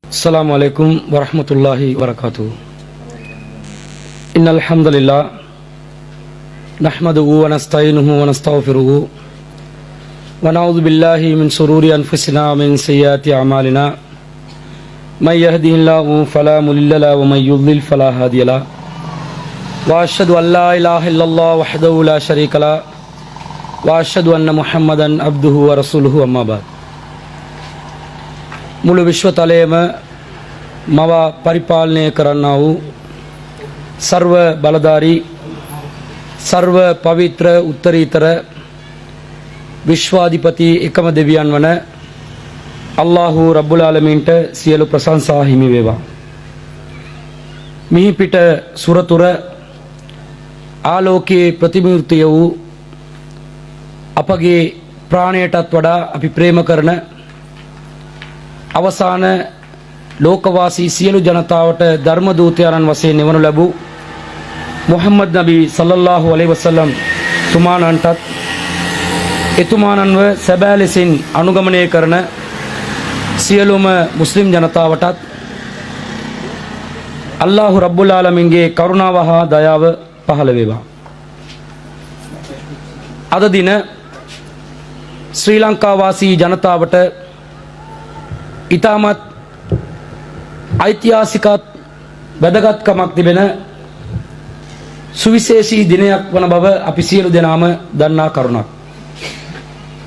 السلام عليكم ورحمة الله وبركاته. إن الحمد لله نحمده ونستعينه ونستغفره ونعوذ بالله من شرور أنفسنا ومن سيئات أعمالنا من يهده الله فلا مضل له ومن يضلل فلا هادي له وأشهد أن لا إله إلا الله وحده لا شريك له وأشهد أن محمدا عبده ورسوله أما بعد. මුළු විශ්වතලයේම මව පරිපාලනය කරන්නා වූ සර්ව බලධාරී සර්ව පවිත්‍ර උත්තරීතර විශ්වාධිපති එකම දෙවියන් වන අල්ලාහු රබ්බුල් ආලමීන්ට සියලු ප්‍රශංසා හිමි වේවා. මිහි පිට සුරතුර ආලෝකයේ ප්‍රතිමූර්තිය වූ අපගේ ප්‍රාණයටත් වඩා අපි ප්‍රේම කරන අවසාන ලෝකවාසී සියලු ජනතාවට ධර්ම දූතයන්න් වශයෙන් නිවනු ලැබූ මුහම්මද් නබි සල්ලල්ලාහු අලයිහි වසල්ලම් තුමාණන්ටත් එතුමාණන්ව සැබෑ ලෙසින් අනුගමනය කරන සියලුම මුස්ලිම් ජනතාවටත් අල්ලාහු රබ්බුල් ආලමීන්ගේ කරුණාව හා දයාව පහළ වේවා. අද දින ශ්‍රී ලංකා වාසී ජනතාවට ඉතාමත් ඓතිහාසිකත් වැදගත්කමක් තිබෙන සුවිශේෂී දිනයක් වන බව අපි සියලු දෙනාම දන්නා කරුණක්.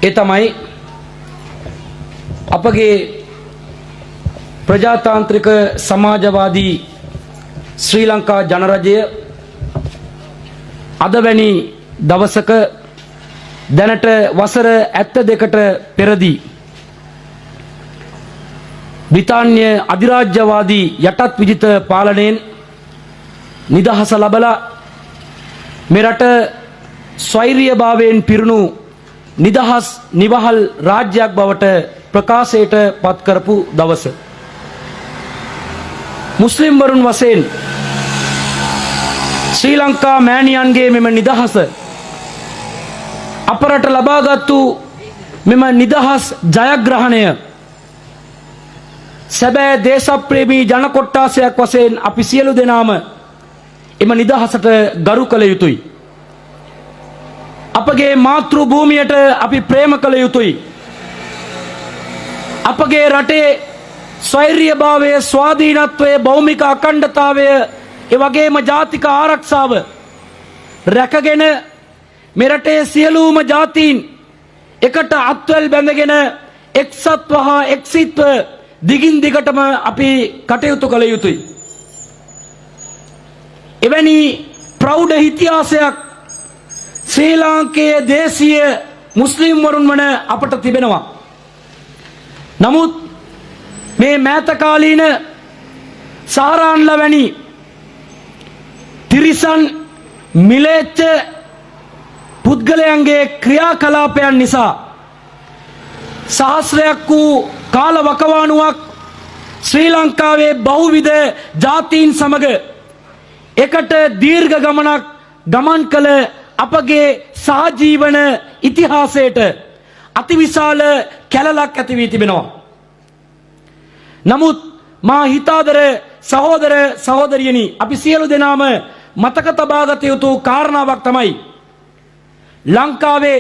ඒ තමයි අපගේ ප්‍රජාතාන්ත්‍රික සමාජවාදී ශ්‍රී ලංකා ජනරජය අද වැනි දවසක දැනට වසර 72කට පෙරදී බ්‍රිතාන්‍ය අධිරාජ්‍යවාදී යටත් විජිත පාලනයෙන් නිදහස ලබලා මෙරට ස්වෛරීයභාවයෙන් පිරුණු නිදහස් නිවහල් රාජ්‍යයක් බවට ප්‍රකාශයට පත් කරපු දවස. මුස්ලිම් වරුන් වශයෙන් ශ්‍රී ලංකා මෑණියන්ගේ මෙම නිදහස අපරට ලබාගත්තු මෙම නිදහස් ජයග්‍රහණය සැබෑ දේශප්‍රේමී ජන කොට්ටාසයක් වශයෙන් අපි සියලු දෙනාම එම නිදහසට ගරු කළ යුතුයි. අපගේ මාතෘ භූමියට අපි ප්‍රේම කළ යුතුයි. අපගේ රටේ ස්වෛරීයභාවය, ස්වාධීනත්වය, භෞමික අඛණ්ඩතාවය, ඒ වගේම ජාතික ආරක්ෂාව රැකගෙන මෙරටේ සියලුම ජාතීන් එකට අත්වැල් බැඳගෙන එක්සත්ව හා එක්සිත්ව දිගින් දිගටම අපි කටයුතු කළ යුතුයි. එවැනි ප්‍රෞಢ ඉතිහාසයක් ශ්‍රී ලාංකේය දේශීය මුස්ලිම් වරුන් වන අපට තිබෙනවා. නමුත් මේ මෑතකාලීන සාරාන්ලා වැනි තිරිසන් මිලේච්ඡ පුද්ගලයන්ගේ ක්‍රියාකලාපයන් නිසා සහස්‍රයක් වූ කාල වකවානුවක් ශ්‍රී ලංකාවේ බහුවිධ ජාතීන් සමග එකට දීර්ඝ ගමනක් ගමන් කළ අපගේ සහජීවන ඉතිහාසයට අතිවිශාල කැලලක් ඇති වී තිබෙනවා. නමුත් මා හිතාදර සහෝදර සහෝදරියනි, අපි සියලු දෙනාම මතක තබාගත යුතු කාරණාවක් තමයි ලංකාවේ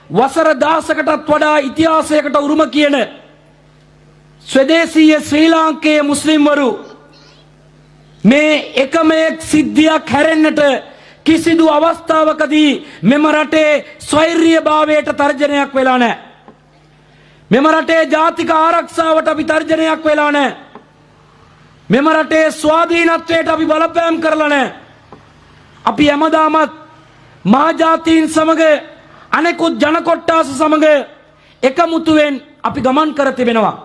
වසර 10කටත් වඩා ඉතිහාසයකට උරුම කියන ස්වදේශීය ශ්‍රී ලාංකේය මුස්ලිම්වරු මේ එකම එක් සිද්ධියක් හැරෙන්නට කිසිදු අවස්ථාවකදී මෙම රටේ ස්වෛරීයභාවයට තර්ජනයක් වෙලා නැහැ. මෙම රටේ ජාතික ආරක්ෂාවට අපි තර්ජනයක් වෙලා නැහැ. මෙම රටේ ස්වාධීනත්වයට අපි බලපෑම් කරලා නැහැ. අපි හැමදාමත් මහජාතීන් සමග අනෙකුත් ජන කොට්ටාස සමග එකමුතුවෙන් අපි ගමන් කර තිබෙනවා.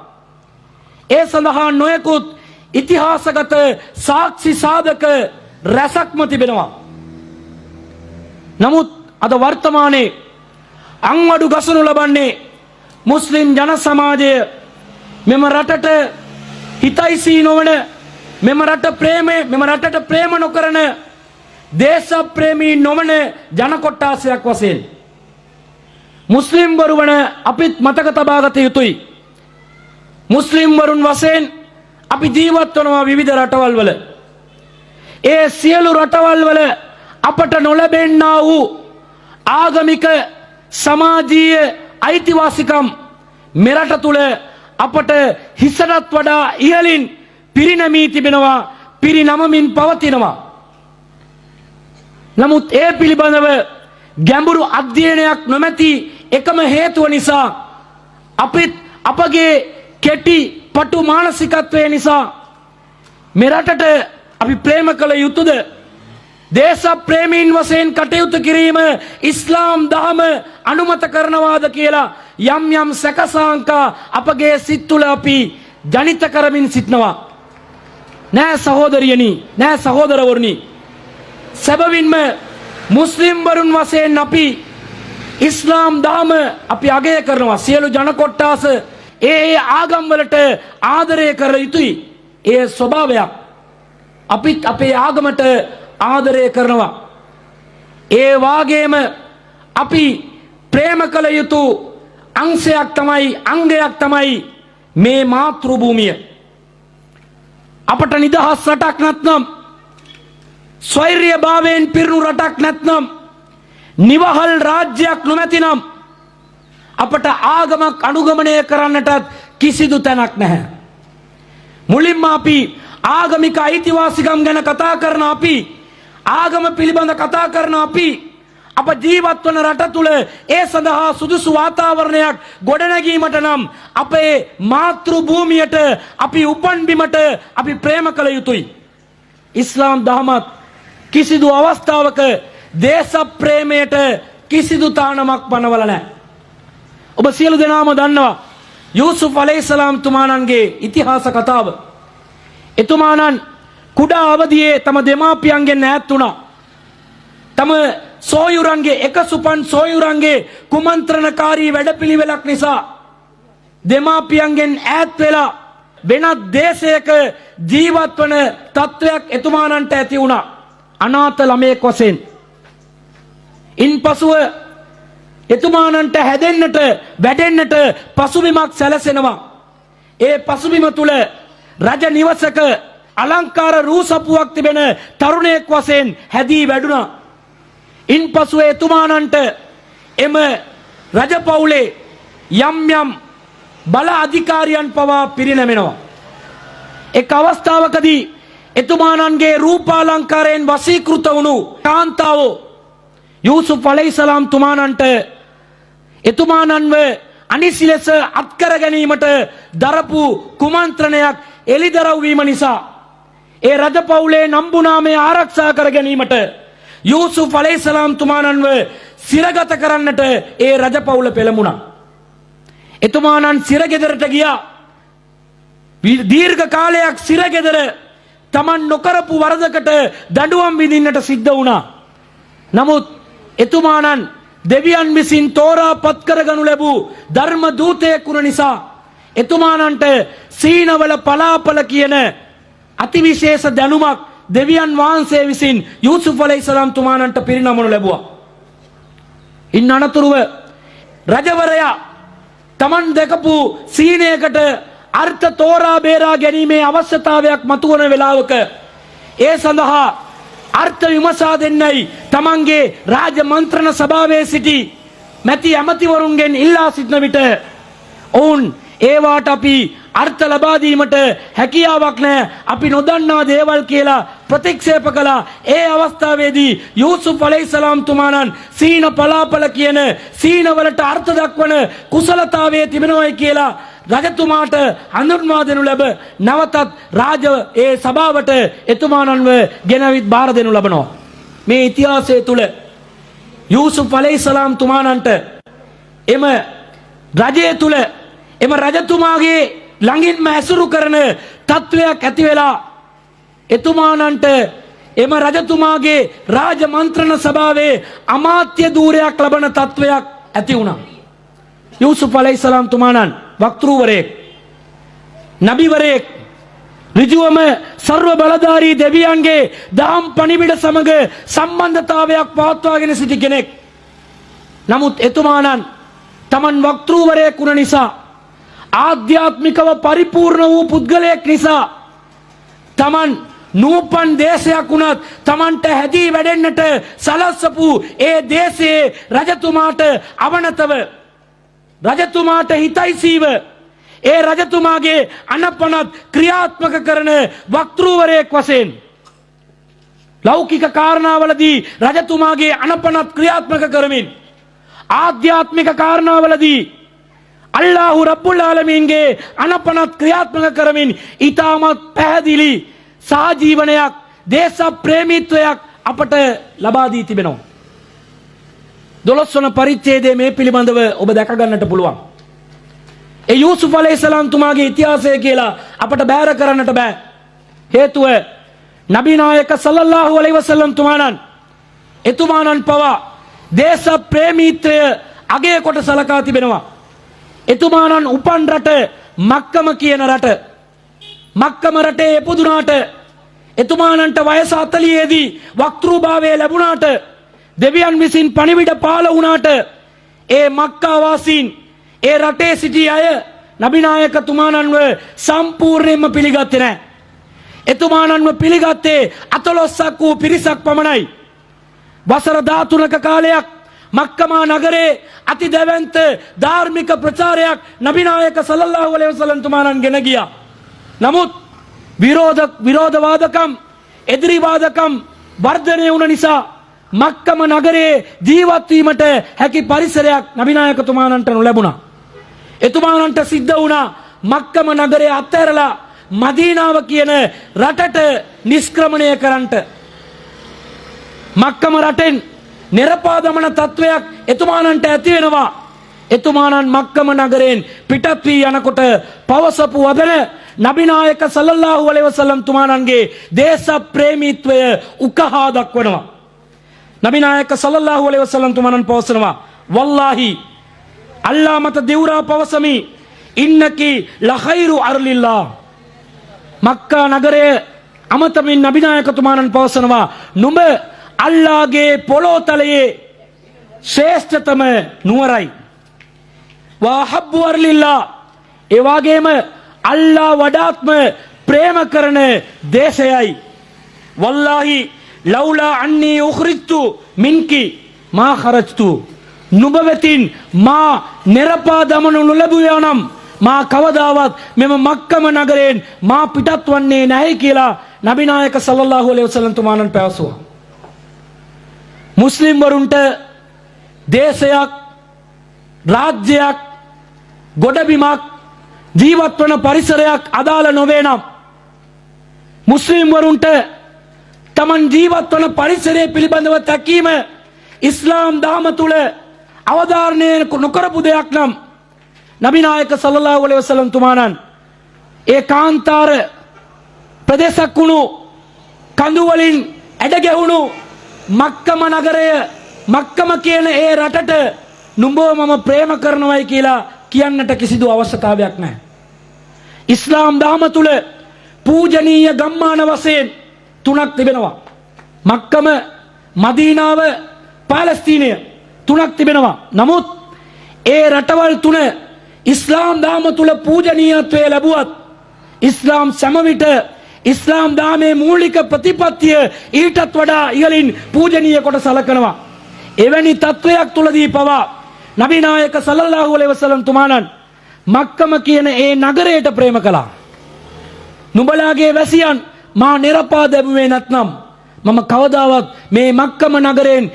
ඒ සඳහා නොයෙකුත් ඉතිහාසගත සාක්ෂි සාධක රැසක්ම තිබෙනවා. නමුත් අද වර්තමානයේ අංවඩු ගසනු ලබන්නේ මුස්ලිම් ජන සමාජය මෙම රටට හිතයිසී නොවන, මෙම රටට ප්‍රේම නොකරන, දේශප්‍රේමී නොවන ජන කොට්ටාසයක් වශයෙන් මුස්ලිම් වරු වන අපිත් මතක තබාගත යුතුයි. මුස්ලිම් වරුන් වශයෙන් අපි ජීවත් වෙනවා විවිධ රටවල් වල. ඒ සියලු රටවල් වල අපට නොලැබෙන්නා වූ ආගමික සමාජීය අයිතිවාසිකම් මෙරට තුල අපට හිසටත් වඩා ඉහළින් පිරිනැමී තිබෙනවා, පිරිනමමින් පවතිනවා. නමුත් ඒ පිළිබඳව ගැඹුරු අධ්‍යයනයක් නොමැති එකම හේතුව නිසා අපගේ කෙටි පටු මානසිකත්වය නිසා මෙරටට අපි ප්‍රේම කළ යුතුද? දේශ ප්‍රේමීන් වශයෙන් කටයුතු කිරීම ඉස්ලාම් දහම අනුමත කරනවාද කියලා යම් යම් සැකසාංකා අපගේ සිත් තුළ අපි ජනිත කරමින් සිටනවා. නෑ සහෝදරියනි, නෑ සහෝදරවරුනි, සැබවින්ම මුස්ලිම් වරුන් වශයෙන් අපි ඉස්ලාම් දහම අපි අගය කරනවා. සියලු ජන කොට්ටාස ඒ ආගම් වලට ආදරය කර යුතුයි. ඒ ස්වභාවයක්. අපිත් අපේ ආගමට ආදරය කරනවා. ඒ වාගේම අපි ප්‍රේම කළ යුතු අංශයක් තමයි, අංගයක් තමයි මේ මාතෘ භූමිය. අපට නිදහස් රටක් නැත්නම්, ස්වෛර්ය භාවයෙන් පිරුණු රටක් නැත්නම්, නිවහල් රාජ්‍යයක් නොමැතිනම් අපට ආගමක් අනුගමනය කරන්නටත් කිසිදු තැනක් නැහැ. මුලින්ම අපි ආගමික අයිතිවාසිකම් ගැන කතා කරන අපි, ආගම පිළිබඳ කතා කරන අපි, අප ජීවත් වන රට තුල ඒ සඳහා සුදුසු වාතාවරණයක් ගොඩනැගීමට නම් අපේ මාතෘ භූමියට, අපි උපන් බිමට අපි ප්‍රේම කළ යුතුයි. ඉස්ලාම් දහමත් කිසිදු අවස්ථාවක දේශ ප්‍රේමයට කිසිදු තානමක් පනවල නැහැ. ඔබ සියලු දෙනාම දන්නවා යූසුෆ් අලයිහිස්සලාම් තුමාණන්ගේ ඉතිහාස කතාව. එතුමාණන් කුඩා අවදියේ තම දෙමාපියන්ගෙන් ඈත් වුණා. තම සෝයුරන්ගේ, එකසුපන් සෝයුරන්ගේ කුමන්ත්‍රණකාරී වැඩපිළිවෙලක් නිසා දෙමාපියන්ගෙන් ඈත් වෙලා වෙනත් දේශයක ජීවත් වන තත්වයක් එතුමාණන්ට ඇති වුණා, අනාථ ළමයෙක් වශයෙන්. ඉන්පසුව එතුමාණන්ට හැදෙන්නට, වැඩෙන්නට පසුබිමක් සැලසෙනවා. ඒ පසුබිම තුල රජ නිවසක අලංකාර රූසපුවක් තිබෙන තරුණයෙක් වශයෙන් හැදී වැඩුණා. ඉන්පසුව එතුමාණන්ට එම රජ පවුලේ යම් යම් බල අධිකාරියන් පවා පිරිනැමෙනවා. එක් අවස්ථාවකදී එතුමාණන්ගේ රූපාලංකාරයෙන් වශීකృత වුණු කාන්තාවෝ යූසුෆ් අලයිහිස්සලාම් තුමාණන්ට එතුමාණන්ව අනිසි ලෙස අත්කර ගැනීමට දරපු කුමන්ත්‍රණයක් එළිදරව් වීම නිසා ඒ රජ පවුලේ නම්බුනාමය ආරක්ෂා කර ගැනීමට යූසුෆ් අලයිහිස්සලාම් තුමාණන්ව සිරගත කරන්නට ඒ රජ පවුල පෙළඹුණා. එතුමාණන් සිරගෙදරට ගියා. දීර්ඝ කාලයක් සිරගෙදර තමන් නොකරපු වරදකට දඬුවම් විඳින්නට සිද්ධ වුණා. නමුත් එතුමාණන් දෙවියන් විසින් තෝරා පත් කරගනු ලැබූ ධර්ම දූතයෙක් වුණ නිසා එතුමාණන්ට සීනවල පලාපල කියන අතිවිශේෂ දැනුමක් දෙවියන් වහන්සේ විසින් යූසුෆ් අලයිහිස්සලාම් තුමාණන්ට පිරිනමනු ලැබුවා. ඉන් අනතුරුව රජවරයා තමන් දැකපු සීනයකට අර්ථ තෝරා බේරා ගැනීමේ අවශ්‍යතාවයක් මතුවන වෙලාවක ඒ සඳහා අර්ථ විමසා දෙන්නයි තමන්ගේ රාජ මන්ත්‍රණ සභාවේ සිටි මැති ඇමතිවරුන්ගෙන් ඉල්ලා සිටන විට ඔවුන් ඒවාට අපි අර්ථ ලබා දීමට හැකියාවක් නැහැ, අපි නොදන්නා දේවල් කියලා ප්‍රතික්ෂේප කළා. ඒ අවස්ථාවේදී යූසුෆ් අලයිහිස්සලාම් තුමාණන් සීන පලාපල කියන සීනවලට අර්ථ දක්වන කුසලතාවයේ තිබෙනවයි කියලා රජතුමාට හඳුන්වා දෙනු ලැබ නැවතත් රාජ ඒ සභාවට එතුමාණන්ව ගෙනවිත් බාර දෙනු ලබනවා. මේ ඉතිහාසය තුල යූසුෆ් අලයිහිස්සලාම් තුමාණන්ට එම රජය තුල එම රජතුමාගේ ළඟින්ම ඇසුරු කරන තත්වයක් ඇති වෙලා එතුමාණන්ට එම රජතුමාගේ රාජ මන්ත්‍රණ සභාවේ අමාත්‍ය ධූරයක් ලබන තත්වයක් ඇති වුණා. යූසුෆ් අලයිහිස්සලාම් තුමාණන් වක්තෘවරයෙක්, නබිවරයෙක්, ඍජුවම සර්ව බලධාරී දෙවියන්ගේ දහම් පණිවිඩ සමග සම්බන්ධතාවයක් පවත්වාගෙන සිටි කෙනෙක්. නමුත් එතුමාණන් තමන් වක්තෘවරයෙක් වුණ නිසා, ආධ්‍යාත්මිකව පරිපූර්ණ වූ පුද්ගලයෙක් නිසා තමන් නූපන් දේශයක් වුණත් තමන්ට හැදී වැඩෙන්නට සලස්සපු ඒ දේශයේ රජතුමාට අවනතව රජතුමාට හිතයිසීව ඒ රජතුමාගේ අනපනත් ක්‍රියාත්මක කරන වක්තෘවරයෙක් වශයෙන් ලෞකික කාරණාවලදී රජතුමාගේ අනපනත් ක්‍රියාත්මක කරමින් ආධ්‍යාත්මික කාරණාවලදී අල්ලාහ් රබ්බුල් ආලමීන්ගේ අනපනත් ක්‍රියාත්මක කරමින් ඊටමත් පැහැදිලි සාජීවනයක් දේශ ප්‍රේමීත්වයක් අපට ලබා දී තිබෙනවා. 12 වන පරිච්ඡේදයේ මේ පිළිබඳව ඔබ දැක ගන්නට පුළුවන්. ඒ යූසුෆ් අලයිහිස්සලාම් තුමාගේ ඉතිහාසය කියලා අපට බැහැර කරන්නට බෑ. හේතුව නබි නායක සල්ලල්ලාහු අලයිහි වසල්ලම් තුමාණන් එතුමාණන් පවා දේශ ප්‍රේමීත්වය අගය කොට සලකා තිබෙනවා. එතුමාණන් උපන් රට මක්කම කියන රට. මක්කම රටේ ඉපදුනාට එතුමාණන්ට වයස 40 දී වක්තෘභාවය ලැබුණාට දෙවියන් විසින් පණිවිඩ පාල වුණාට ඒ මක්කා වාසීන් ඒ රටේ සිටි අය නබි නායක තුමාණන්ව සම්පූර්ණයෙන්ම පිළිගත්තේ නැහැ. එතුමාණන්ව පිළිගත්තේ 14ක් වූ පිරිසක් පමණයි. වසර 13ක කාලයක් මක්කමා නගරේ අති දැවැන්ත ධාර්මික ප්‍රචාරයක් නබි නායක සල්ලල්ලාහු අලයිහි වසල්ලම් තුමාණන් ගෙන ගියා. නමුත් විරෝධවාදකම් එදිරිවාදකම් වර්ධනය වුණ නිසා මක්කම නගරේ ජීවත් වීමට හැකි පරිසරයක් නබි නායක තුමාණන්ට නොලැබුණා. එතුමාණන්ට සිද්ධ වුණා මක්කම නගරේ අත්හැරලා මදීනාව කියන රටට නිෂ්ක්‍රමණය කරන්නට. මක්කම රටෙන් නිරපාදමන තත්වයක් එතුමාණන්ට ඇති වෙනවා. එතුමාණන් මක්කම නගරයෙන් පිටත් වී යනකොට පවසපු වදන නබි නායක සල්ලල්ලාහු අලයිහි වසල්ලම් තුමාණන්ගේ දේශ ප්‍රේමීත්වය උකහා දක්වනවා. නබි නායක සල්ලල්ලාහු අලයිහි වසල්ලම් තුමාණන් පවසනවා වල්ලාහි අල්ලා මත දෙවුරා පවසමි ඉන්නකි ලඛයිරු අර්ලිල්ලාහ්. මක්කා නගරයේ අමතමින් නබි නායක තුමාණන් පවසනවා නුඹ අල්ලාහගේ පොළොතලයේ ශ්‍රේෂ්ඨතම නුවරයි. වහබ්බු අර්ලිල්ලාහ්. ඒ වගේම අල්ලාහ් වඩාත්ම ප්‍රේම කරන දේශයයි. වල්ලාහි ලෞලා අන්නී උඛරිජ්තු මින්කි මා ඛරජ්තු. නුඹ වෙතින් මා නිරපා දමනු නොලැබුවා නම් මා කවදාවත් මෙම මක්කම නගරයෙන් මා පිටත් වන්නේ නැහැ කියලා නබි නායක සල්ලල්ලාහු අලයිහි වසල්ලම් තුමාණන් පැවසුවා. මුස්ලිම් වරුන්ට දේශයක් රාජ්‍යයක් ගොඩබිමක් ජීවත් වන පරිසරයක් අදාළ නොවේ නම් මුස්ලිම් වරුන්ට තමන් ජීවත් වන පරිසරය පිළිබඳව තැකීම ඉස්ලාම් දහම තුල අවධාරණය නොකරපු දෙයක් නම් නබි නායක සල්ලල්ලාහු අලයිහි වසල්ලම් තුමාණන් ඒ කාන්තාර ප්‍රදේශක් වුණු කඳු වලින් ඇඩ ගැහුණු මක්කම නගරය මක්කම කියන ඒ රටට නුඹව මම ප්‍රේම කරනවායි කියලා කියන්නට කිසිදු අවශ්‍යතාවයක් නැහැ. ඉස්ලාම් දහම තුල පූජනීය ගම්මාන වශයෙන් තුනක් තිබෙනවා. මක්කම, මදීනාව, පාලස්තීනය තුනක් තිබෙනවා. නමුත් ඒ රටවල් තුන ඉස්ලාම් දහම තුල පූජනීයත්වය ලැබුවත් ඉස්ලාම් සෑම විට ඉස්ලාම් දහමේ මූලික ප්‍රතිපත්තිය ඊටත් වඩා ඉහළින් පූජනීය කොට සලකනවා. එවැනි තත්වයක් තුලදී පවා නබි නායක සල්ලල්ලාහු අලයිහි වසල්ලම් තුමාණන් මක්කම කියන ඒ නගරයට ප්‍රේම කළා. නුඹලාගේ වැසියන් මා නිරපා දැමුවේ නැත්නම් මම කවදාවත් මේ මක්කම නගරයෙන්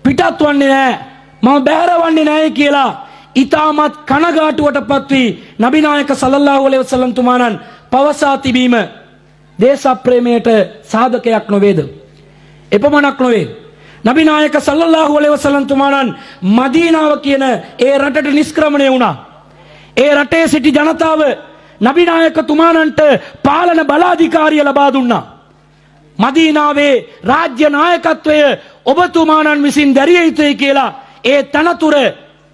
පිටත් වන්නේ නැහැ. මම බැහැරවන්නේ නැහැ කියලා ඊටමත් කනගාටුවටපත් වී නබි නායක සල්ලල්ලාහු අලයිහි වසල්ලම් තුමාණන් පවසා තිබීම දේශ ප්‍රේමයට සාධකයක් නොවේද? එපමණක් නොවේ. නබි නායක සල්ලල්ලාහු අලයිහි වසල්ලම් තුමාණන් මදීනාව කියන ඒ රටට නිෂ්ක්‍රමණය වුණා. ඒ රටේ සිටි ජනතාව නබි නායක තුමාණන්ට පාලන බලාධිකාරිය ලබා දුන්නා. මදීනාවේ රාජ්‍ය නායකත්වය ඔබතුමාණන් විසින් දැරිය යුතුයි කියලා ඒ තනතුර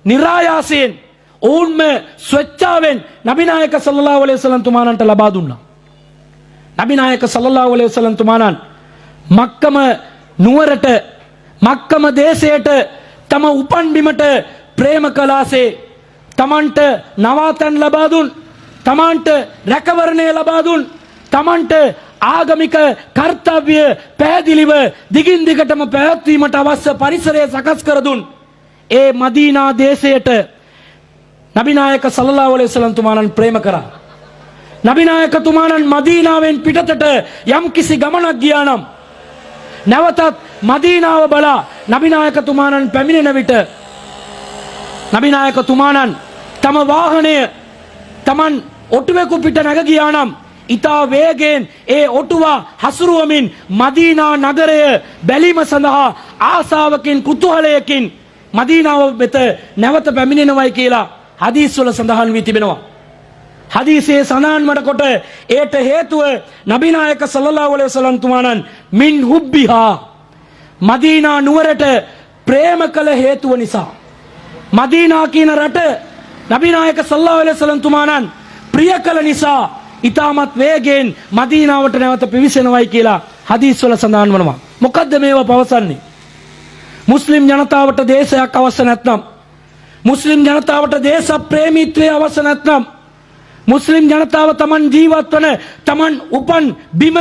නිරායාසයෙන් ඔවුන්ම ස්වච්ඡාවෙන් නබි නායක සල්ලල්ලාහු අලයිහි වසල්ලම් තුමාණන්ට ලබා දුන්නා. නබි නායක සල්ලල්ලාහු අලයිහි වසල්ලම් තුමාණන් මක්කම නුවරට මක්කම දේශයට තම උපන් බිමට ප්‍රේම කළාසේ තමන්ට නවාතැන් ලබා දුන්, තමන්ට රැකවරණය ලබා දුන්, තමන්ට ආගමික කර්තව්‍ය පැහැදිලිව දිගින් දිගටම පැවැත්වීමට අවශ්‍ය පරිසරය සකස් කර දුන් ඒ මදීනා දේශයට නබිනායක සල්ලල්ලාහු අලයිහි වසල්ලම් තුමාණන් ප්‍රේම කරා. නබිනායක තුමාණන් මදීනාවෙන් පිටතට යම් කිසි ගමනක් ගියා නම් නැවතත් මදීනාව බලා නබිනායක තුමාණන් පැමිණෙන විට නබිනායක තුමාණන් තම වාහනය තමන් ඔටුවෙකු පිට නැග ගියා නම් ඉතා වේගයෙන් ඒ ඔටුව හසුරුවමින් මදීනා නගරය බැලීම සඳහා ආසාවකින් කුතුහලයකින් මදීනාව වෙත නැවත පැමිණෙනවයි කියලා හදීස් වල සඳහන් වී තිබෙනවා. හදීසේ සඳහන් කොට ඒට හේතුව නබිනායක සල්ලල්ලාහු අලයිහි වසල්ලම් තුමාණන් මින් හුබ්බිහා මදීනා නුවරට ප්‍රේම කළ හේතුව නිසා. මදීනා කියන රට නබිනායක සල්ලල්ලාහු අලයිහි වසල්ලම් තුමාණන් ප්‍රිය කළ නිසා ඉතාමත් වේගයෙන් මදීනාවට නැවත පිවිසෙනවයි කියලා හදීස් වල සඳහන් වනවා. මොකද්ද මේවා පවසන්නේ? මුස්ලිම් ජනතාවට දේශයක් අවශ්‍ය නැත්නම්, මුස්ලිම් ජනතාවට දේශ ප්‍රේමීත්වයේ අවශ්‍ය නැත්නම්, මුස්ලිම් ජනතාව තමන් ජීවත් වන තමන් උපන් බිම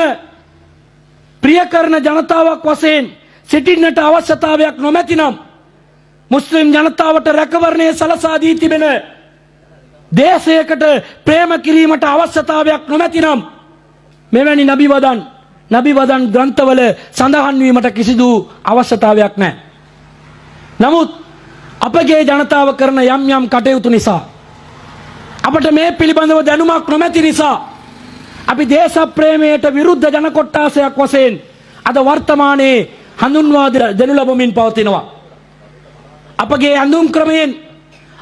ප්‍රිය කරන ජනතාවක් වශයෙන් සිටින්නට අවශ්‍යතාවයක් නොමැතිනම්, මුස්ලිම් ජනතාවට රැකවරණය සලසා දී තිබෙන දේශයකට ප්‍රේම කිරීමට අවශ්‍යතාවයක් නොමැතිනම් මෙවැනි නබි වදන් ග්‍රන්ථවල සඳහන් වීමට කිසිදු අවශ්‍යතාවයක් නැහැ. නමුත් අපගේ ජනතාව කරන යම් යම් කටයුතු නිසා, අපට මේ පිළිබඳව දැනුමක් නොමැති නිසා අපි දේශ ප්‍රේමයට විරුද්ධ ජන කොට්ටාසයක් වශයෙන් අද වර්තමානයේ හඳුන්වා දෙනු ලබමින් පවතිනවා. අපගේ ඇඳුම් ක්‍රමයෙන්,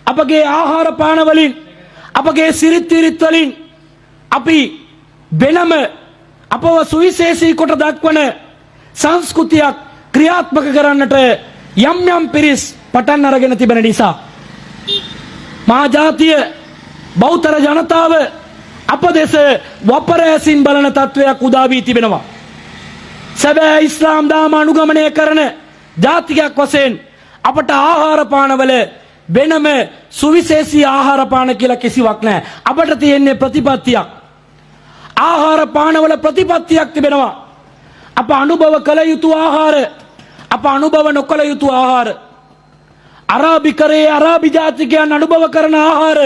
අපගේ ආහාර පාන වලින්, අපගේ සිරිත් විරිත් වලින් අපි වෙනම අපව සුවිශේෂී කොට දක්වන සංස්කෘතියක් ක්‍රියාත්මක කරන්නට යම් යම් පිරිස් පටන් අරගෙන තිබෙන නිසා මහා ජාතිය බෞද්ධ ජනතාව අප දෙස වපර ඇසින් බලන තත්වයක් උදා වී තිබෙනවා. සැබෑ ඉස්ලාම් දාම අනුගමනය කරන ජාතිකයක් වශයෙන් අපට ආහාර පානවල වෙනම සුවිශේෂී ආහාර පාන කියලා කිසිවක් නැහැ. අපට තියෙන්නේ ප්‍රතිපත්තියක්. ආහාර පානවල ප්‍රතිපත්තියක් තිබෙනවා. අප අනුභව කළ යුතු ආහාර, අප අනුභව නොකළ යුතු ආහාර, අරාබිකරේ අරාබි ජාතිකයන් අනුභව කරන ආහාර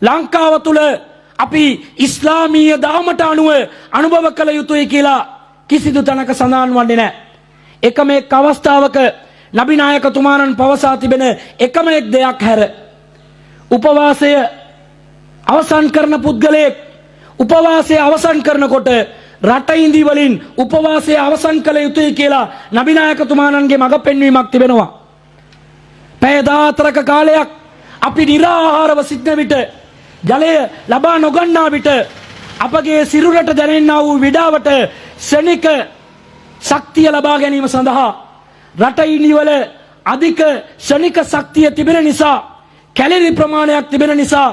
ලංකාව තුල අපි ඉස්ලාමීය දාමට අනුව අනුභව කළ යුතුයි කියලා කිසිදු තැනක සඳහන් වන්නේ නැහැ. එකම එක් අවස්ථාවක නබිනායක තුමාණන් පවසා තිබෙන එකම එක් දෙයක් හැර උපවාසය අවසන් කරන පුද්ගලයෙක් උපවාසය අවසන් කරනකොට රට ඉඳි වලින් උපවාසය අවසන් කළ යුතුයි කියලා නබිනායක තුමාණන්ගේ මඟ පෙන්වීමක් තිබෙනවා. පැය 14ක කාලයක් අපි නිරාහාරව සිටන විට, ජලය ලබා නොගන්නා විට අපගේ සිරුරට දැනෙන්නා වූ විඩාවට ශනික ශක්තිය ලබා ගැනීම සඳහා රට ඉනිවල අධික ශනික ශක්තිය තිබෙන නිසා, කැලරි ප්‍රමාණයක් තිබෙන නිසා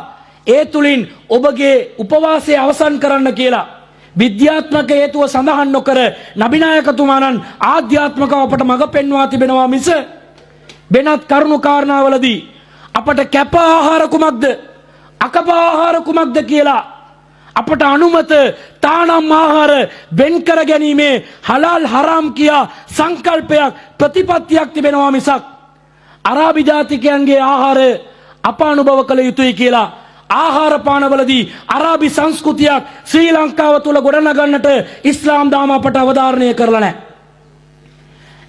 ඒ තුලින් ඔබගේ උපවාසය අවසන් කරන්න කියලා විද්‍යාත්මක හේතුව සඳහන් නොකර නබිනායක තුමාණන් ආධ්‍යාත්මකව අපට මඟ පෙන්වා තිබෙනවා මිස වෙනත් කරුණු කාරණාවලදී අපට කැප ආහාර කුමක්ද, අකප ආහාර කුමක්ද කියලා අපට අනුමත තානම් ආහාර වෙන් කර ගැනීමේ හලාල් හරාම් කියා සංකල්පයක් ප්‍රතිපත්තියක් තිබෙනවා මිසක් අරාබි ජාතිකයන්ගේ ආහාර අප අනුභව කළ යුතුයි කියලා ආහාර පානවලදී අරාබි සංස්කෘතියක් ශ්‍රී ලංකාව තුල ගොඩනගන්නට ඉස්ලාම් දාම අපට අවධාරණය කරලා නැහැ.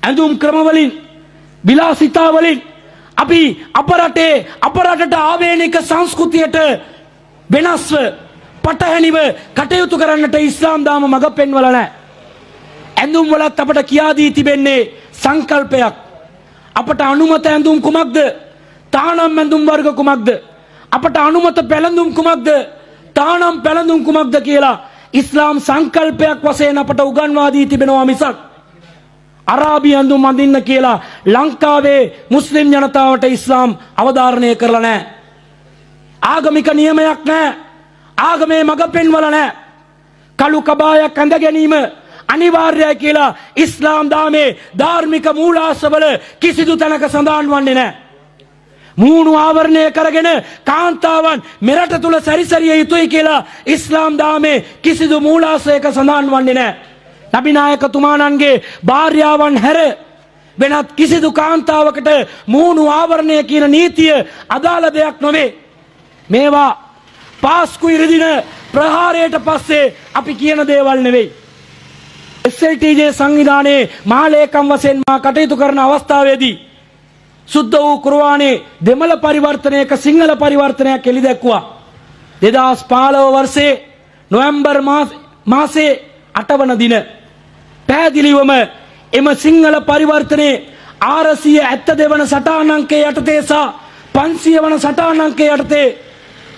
ඇඳුම් ක්‍රම වලින්, විලාසිතා වලින් අපි අපරටට ආවේනික සංස්කෘතියට වෙනස්ව පටහැනිව කටයුතු කරන්නට ඉස්ලාම් දාම මඟ පෙන්වලා නැහැ. ඇඳුම් වලත් අපට කියා දී තිබෙන්නේ සංකල්පයක්. අපට අනුමත ඇඳුම් කුමක්ද? තානම් ඇඳුම් වර්ග කුමක්ද? අපට අනුමත පැළඳුම් කුමක්ද? තානම් පැළඳුම් කුමක්ද කියලා ඉස්ලාම් සංකල්පයක් වශයෙන් අපට උගන්වා දී තිබෙනවා මිසක් අරාබි ඇඳුම් අඳින්න කියලා ලංකාවේ මුස්ලිම් ජනතාවට ඉස්ලාම් අවධාරණය කරලා නැහැ. ආගමික නියමයක් නැහැ. ආගමේ මඟ පෙන්වලා නැහැ. කළු කබායක් ඇඳ ගැනීම අනිවාර්යයි කියලා ඉස්ලාම් දාමේ ධාර්මික මූලාශ්‍රවල කිසිදු තැනක සඳහන් වන්නේ නැහැ. මූණු ආවරණය කරගෙන කාන්තාවන් මෙරට තුල සැරිසරිය යුතුයි කියලා ඉස්ලාම් දාමේ කිසිදු මූලාශ්‍රයක සඳහන් වන්නේ නැහැ. නබි නායකතුමාණන්ගේ භාර්යාවන් හැර වෙනත් කිසිදු කාන්තාවකට මූණු ආවරණය කියන නීතිය අදාළ දෙයක් නොවේ. මේවා පාස්කු ඉරදින ප්‍රහාරයට පස්සේ අපි කියන දේවල් නෙවෙයි. SLTJ සංවිධානයේ මහලේකම් වශයෙන් මා කටයුතු කරන අවස්ථාවේදී සුද්ධ වූ කුර්ආනයේ දෙමළ පරිවර්තනයක සිංහල පරිවර්තනයක් එළි දැක්වුවා. 2015 වර්ෂයේ නොවැම්බර් මාසයේ 8 වන දින පැහැදිලිවම එම සිංහල පරිවර්තනයේ 472 වන සටහන් අංකයේ යටතේ සහ 500 වන සටහන් අංකයේ යටතේ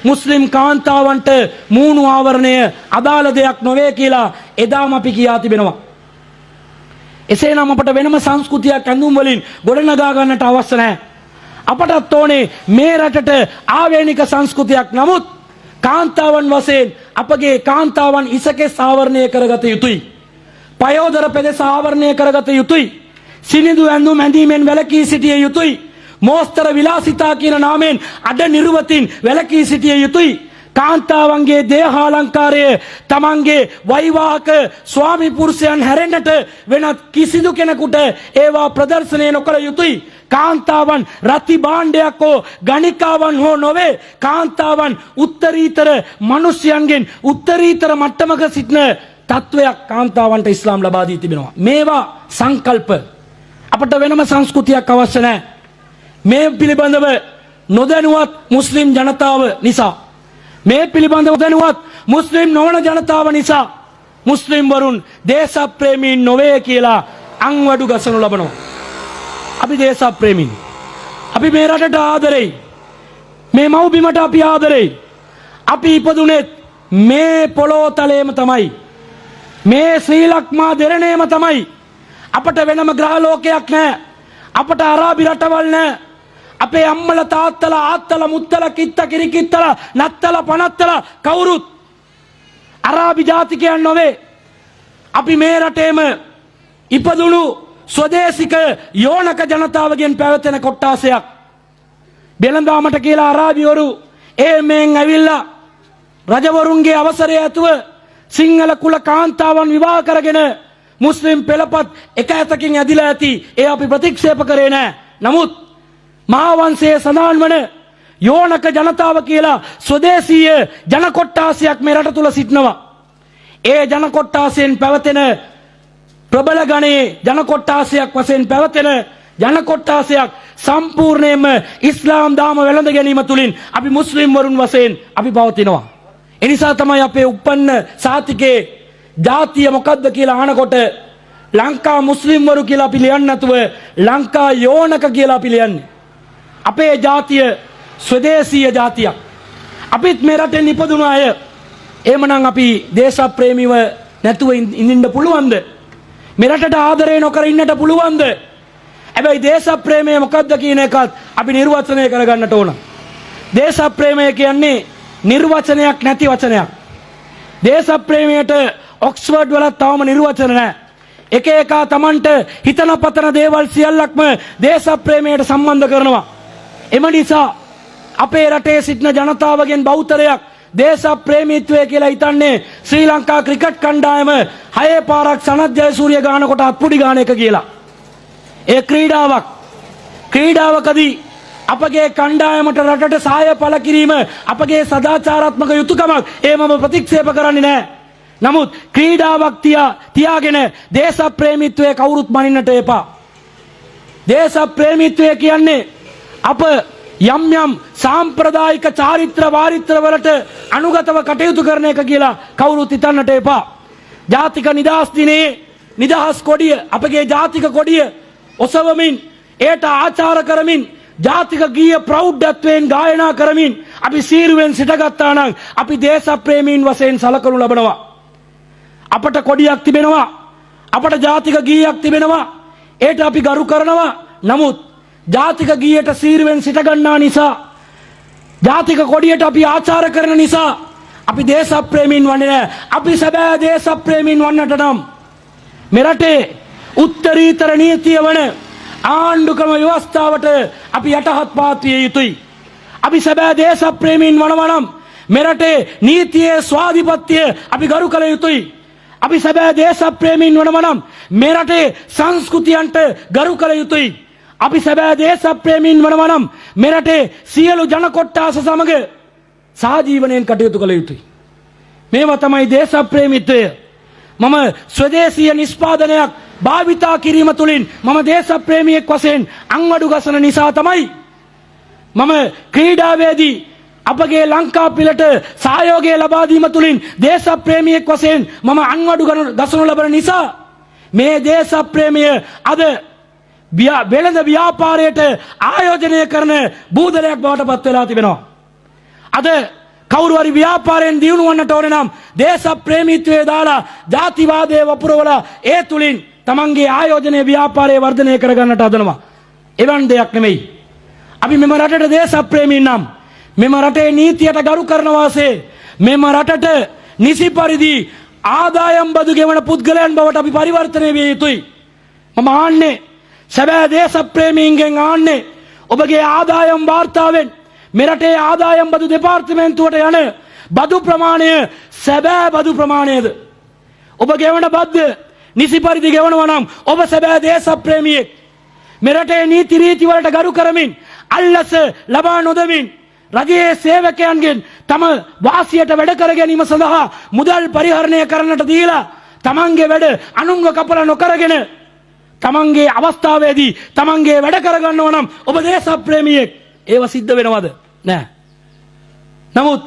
මුස්ලිම් කාන්තාවන්ට මූණු ආවරණය අදාළ දෙයක් නොවේ කියලා එදාම අපි කියා තිබෙනවා. එසේනම් අපට වෙනම සංස්කෘතියක් ඇඳුම් වලින් ගොඩනගා ගන්නට අවශ්‍ය නැහැ. අපටත් ඕනේ මේ රටට ආවේනික සංස්කෘතියක්. නමුත් කාන්තාවන් වශයෙන් අපගේ කාන්තාවන් ඉසකෙස් ආවරණය කරගත යුතුයි. පයෝදර පෙදෙස ආවරණය කරගත යුතුයි. සිනිඳු ඇඳුම් ඇඳීමෙන් වැළකී සිටිය යුතුයි. මෝස්තර විලාසිතා කියන නාමයෙන් අඩ නිර්වතින් වැළකී සිටිය යුතුයි. කාන්තාවන්ගේ දේහාලංකාරය තමන්ගේ වෛවාහක ස්වාමි පුරුෂයන් හැරෙන්නට වෙනත් කිසිදු කෙනෙකුට ඒවා ප්‍රදර්ශනය නොකළ යුතුයි. කාන්තාවන් රති භාණ්ඩයක් හෝ ගණිකාවන් හෝ නොවේ. කාන්තාවන් උත්තරීතර මිනිසයන්ගෙන් උත්තරීතර මට්ටමක සිටින තත්වයක් කාන්තාවන්ට ඉස්ලාම් ලබා දී තිබෙනවා. මේවා සංකල්ප. අපට වෙනම සංස්කෘතියක් අවශ්‍ය නැහැ. මේ පිළිබඳව නොදැනුවත් මුස්ලිම් ජනතාව නිසා, මේ පිළිබඳව දැනුවත් මුස්ලිම් නොවන ජනතාව නිසා මුස්ලිම් වරුන් දේශප්‍රේමීන් නොවේ කියලා අංවඩු ගසනු ලබනවා. අපි දේශප්‍රේමීන්. අපි මේ රටට ආදරෙයි. මේ මව්බිමට අපි ආදරෙයි. අපි ඉපදුනේ මේ පොළොතලයේම තමයි. මේ ශ්‍රී ලංකා දෙරණේම තමයි. අපට වෙනම ග්‍රහ ලෝකයක් නැහැ. අපට අරාබි රටවල් නැහැ. අපේ අම්මල තාත්තල ආත්තල මුත්තල කිත්ත කිරිකිත්තල නත්තල පනත්තල කවුරුත් අරාබි ජාතිකයන් නොවේ. අපි මේ රටේම ඉපදුණු ස්වදේශික යෝනක ජනතාවගෙන් පැවතෙන කොට්ටාසයක්. බෙලඳාමට කියලා අරාබිවරු මේන් ඇවිල්ලා රජවරුන්ගේ අවසරය ඇතුව සිංහල කුල කාන්තාවන් විවාහ කරගෙන මුස්ලිම් පෙළපත් එක ඇතකින් ඇදිලා ඇති. ඒ අපි ප්‍රතික්ෂේප කරේ නැහැ. නමුත් මහාවංශයේ සඳහන් වන යෝනක ජනතාව කියලා ස්වදේශීය ජන කොට්ටාසයක් මේ රට තුල සිටිනවා. ඒ ජන කොට්ටාසයෙන් පැවතෙන ප්‍රබල ගණයේ ජන කොට්ටාසයක් වශයෙන් පැවතෙන ජන කොට්ටාසයක් සම්පූර්ණයෙන්ම ඉස්ලාම් දාම වැළඳ ගැනීම තුලින් අපි මුස්ලිම් වරුන් වශයෙන් අපි පවතිනවා. ඒ නිසා තමයි අපේ උප්පන්න සාතිකේ ජාතිය මොකද්ද කියලා අහනකොට ලංකා මුස්ලිම් වරු කියලා අපි ලියන්නේ නැතුව ලංකා යෝනක කියලා අපි ලියන්නේ. අපේ ජාතිය ස්වදේශීය ජාතියක්. අපිත් මේ රටේ නිපදුණු අය. එහෙමනම් අපි දේශප්‍රේමීව නැතුව ඉඳින්න පුළුවන්ද? මේ රටට ආදරය නොකර ඉන්නට පුළුවන්ද? හැබැයි දේශප්‍රේමය මොකද්ද කියන එකත් අපි නිර්වචනය කරගන්නට ඕන. දේශප්‍රේමය කියන්නේ නිර්වචනයක් නැති වචනයක්. දේශප්‍රේමයට ඔක්ස්ෆර්ඩ් වල තවම නිර්වචන නැහැ. එක එක තමන්ට හිතන පතන දේවල් සියල්ලක්ම දේශප්‍රේමයට සම්බන්ධ කරනවා. එම නිසා අපේ රටේ සිටින ජනතාවගෙන් බෞතරයක් දේශප්‍රේමීත්වය කියලා හිතන්නේ ශ්‍රී ලංකා ක්‍රිකට් කණ්ඩායම 6 පාරක් සනත් ජයසූරිය ගාන කොට අත්පුඩි ගාන එක කියලා. ඒ ක්‍රීඩාවකදී අපගේ කණ්ඩායමට රටට සහාය පළ කිරීම අපගේ සදාචාරාත්මක යුතුයකමක්. ඒ මම ප්‍රතික්ෂේප කරන්නේ නැහැ. නමුත් ක්‍රීඩාවක් තියාගෙන දේශප්‍රේමීත්වයේ කවුරුත් මනින්නට එපා. දේශප්‍රේමීත්වය කියන්නේ අප යම් යම් සාම්ප්‍රදායික චාරිත්‍ර වාරිත්‍ර වලට අනුගතව කටයුතු කරන එක කියලා කවුරුත් හිතන්නට එපා. ජාතික නිදහස් දිනයේ නිදහස් කොඩිය අපගේ ජාතික කොඩිය ඔසවමින් ඒට ආචාර කරමින් ජාතික ගීය ප්‍රෞಢත්වයෙන් ගායනා කරමින් අපි සීරුවෙන් සිටගත්තා නම් අපි දේශප්‍රේමීන් වශයෙන් සලකනු ලබනවා. අපට කොඩියක් තිබෙනවා. අපට ජාතික ගීයක් තිබෙනවා. ඒට අපි ගරු කරනවා. නමුත් ජාතික ගීයට සීරුවෙන් සිටගන්නා නිසා ජාතික කොඩියට අපි ආචාර කරන නිසා අපි දේශප්‍රේමීන් වන්නේ නැහැ. අපි සැබෑ දේශප්‍රේමීන් වන්නට නම් මෙරටේ උත්තරීතර නීතිය වන ආණ්ඩුක්‍රම ව්‍යවස්ථාවට අපි යටහත් පාත් විය යුතුයි. අපි සැබෑ දේශප්‍රේමීන් වනවා නම් මෙරටේ නීතියේ ස්වාධිපත්‍ය අපි ගරු කළ යුතුයි. අපි සැබෑ දේශප්‍රේමීන් වනවා නම් මෙරටේ සංස්කෘතියන්ට ගරු කළ යුතුයි. අපි සැබෑ දේශප්‍රේමීන් වනවා නම් මෙරටේ සියලු ජන කොට්ටාස සමග සහජීවනයෙන් කටයුතු කළ යුතුයි. මේවා තමයි දේශප්‍රේමීත්වය. මම ස්වදේශීය නිෂ්පාදනයක් භාවිතා කිරීම තුළින් මම දේශප්‍රේමියෙක් වශයෙන් අංවඩු ගසන නිසා තමයි මම ක්‍රීඩාවේදී අපගේ ලංකා පිලට සහයෝගය ලබා දීම තුළින් දේශප්‍රේමියෙක් වශයෙන් මම අංවඩු ගසනු ලබන නිසා මේ දේශප්‍රේමය අද වෙළඳ ව්‍යාපාරයට ආයෝජනය කරන බූදලයක් බවට පත් වෙලා තිබෙනවා. අද කවුරු හරි ව්‍යාපාරයෙන් දියුණු වන්නට ඕනේ නම් දේශප්‍රේමීත්වයේ දාලා ජාතිවාදයේ වපුරවලා ඒ තුලින් තමන්ගේ ආයෝජනයේ ව්‍යාපාරය වර්ධනය කරගන්නට හදනවා. එවන් දෙයක් නෙමෙයි. අපි මෙම රටට දේශප්‍රේමීන් නම් මෙම රටේ නීතියට ගරු කරන වාසේ මෙම රටට නිසි පරිදි ආදායම් බදු ගෙවන පුද්ගලයන් බවට අපි පරිවර්තනය විය යුතුයි. මම ආන්නේ සැබෑ දේශප්‍රේමීන්ගෙන් ආන්නේ ඔබගේ ආදායම් වාර්තාවෙන් මෙරටේ ආදායම් බදු දෙපාර්තමේන්තුවට යන බදු ප්‍රමාණය සැබෑ බදු ප්‍රමාණයද? ඔබ ගෙවන බද්ද නිසි පරිදි ගෙවනවා නම් ඔබ සැබෑ දේශප්‍රේමියෙක්. මෙරටේ නීති රීති වලට ගරු කරමින් අල්ලස ලබා නොදමින් රජයේ සේවකයන්ගෙන් තම වාසියට වැඩ කර ගැනීම සඳහා මුදල් පරිහරණය කරන්නට දීලා තමන්ගේ වැඩ අනුන්ව කපලා නොකරගෙන තමන්ගේ අවස්ථාවේදී තමන්ගේ වැඩ කරගන්නවා නම් ඔබ දේශප්‍රේමියෙක්. ඒව සිද්ධ වෙනවද? නෑ. නමුත්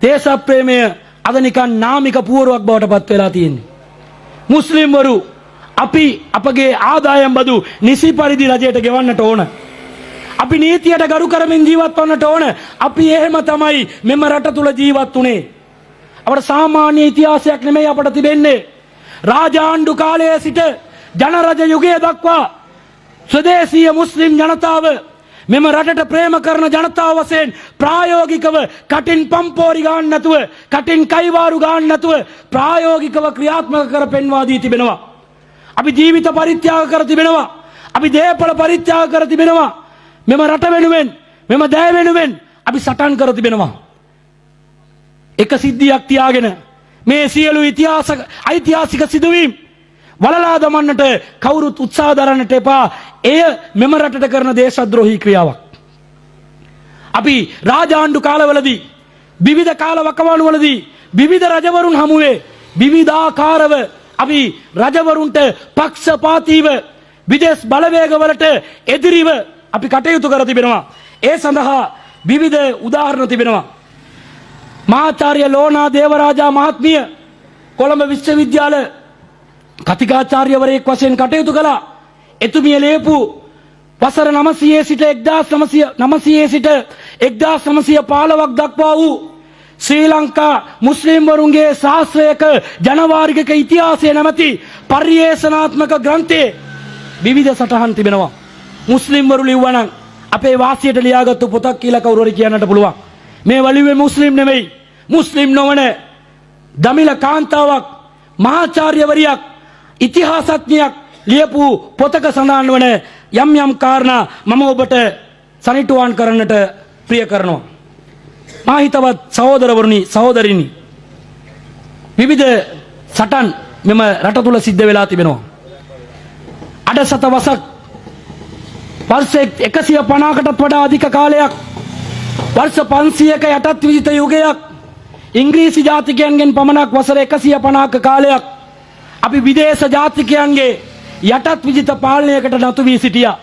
දේශප්‍රේමය අද නිකන් නාමික පුවරුවක් බවට පත් වෙලා තියෙන්නේ. මුස්ලිම්වරු අපි අපගේ ආදායම් බදු නිසි පරිදි රජයට ගෙවන්නට ඕන. අපි නීතියට ගරු කරමින් ජීවත් වන්නට ඕන. අපි එහෙම තමයි මෙම රට තුල ජීවත් වුනේ. අපට සාමාන්‍ය ඉතිහාසයක් නෙමෙයි අපට තිබෙන්නේ. රාජාණ්ඩු කාලයේ සිට ජනරජ යුගය දක්වා ස්වදේශීය මුස්ලිම් ජනතාව මෙම රටට ප්‍රේම කරන ජනතාව වශයෙන් ප්‍රායෝගිකව කටින් පම්පෝරි ගන්න නැතුව කටින් කයිවාරු ගන්න නැතුව ප්‍රායෝගිකව ක්‍රියාත්මක කර පෙන්වා දී තිබෙනවා. අපි ජීවිත පරිත්‍යාග කර තිබෙනවා. අපි දේපල පරිත්‍යාග කර තිබෙනවා. මෙම රට වෙනුවෙන් මෙම දෑ වෙනුවෙන් අපි සටන් කර තිබෙනවා. එක සිද්ධියක් තියාගෙන මේ සියලු ඓතිහාසික සිදුවීම් වලලා දමන්නට කවුරුත් උත්සාහ දරන්නට එපා. එය මෙම රටට කරන දේශද්‍රෝහී ක්‍රියාවක්. අපි රාජාණ්ඩු කාලවලදී විවිධ කාල වකවානුවලදී විවිධ රජවරුන් හමුවේ විවිධාකාරව අපි රජවරුන්ට පක්ෂපාතීව විදේශ බලවේගවලට එදිරිව අපි කටයුතු කර තිබෙනවා. ඒ සඳහා විවිධ උදාහරණ තිබෙනවා. මහාචාර්ය ලෝනා දේවරාජා මහත්මිය කොළඹ විශ්වවිද්‍යාල කතිකාචාර්යවරයෙක් වශයෙන් කටයුතු කළා. එතුමිය ලියපු වසර 900 සිට 1915ක් දක්වා වූ ශ්‍රී ලංකා මුස්ලිම්වරුන්ගේ ශාස්ත්‍රයක ජනවාරික ඉතිහාසය නැමැති පර්යේෂණාත්මක ග්‍රන්ථයේ විවිධ සටහන් තිබෙනවා. මුස්ලිම්වරු ලිව්වනම් අපේ වාසියට ලියාගත්තු පොතක් කියලා කවුරු හරි කියන්නට පුළුවන්. මේ වලිවේ මුස්ලිම් නෙමෙයි. මුස්ලිම් නොවන දමිළ කාන්තාවක් මහාචාර්යවරියක් ඉතිහාසඥයෙක් ලියපු පොතක සඳහන් වන යම් යම් කාරණා මම ඔබට සනිටුවාන් කරන්නට ප්‍රිය කරනවා. මා හිතවත් සහෝදරවරුනි සහෝදරිනි, විවිධ සටන් මෙම රට තුල සිද්ධ වෙලා තිබෙනවා. අඩසත වසක් වර්ෂ 150කටත් වඩා අධික කාලයක් වර්ෂ 500ක යටත් විජිත යුගයක් ඉංග්‍රීසි ජාතිකයන්ගෙන් පමණක් වසර 150ක කාලයක් අපි විදේශ ජාතිකයන්ගේ යටත් විජිත පාලනයකට නතු වී සිටියා.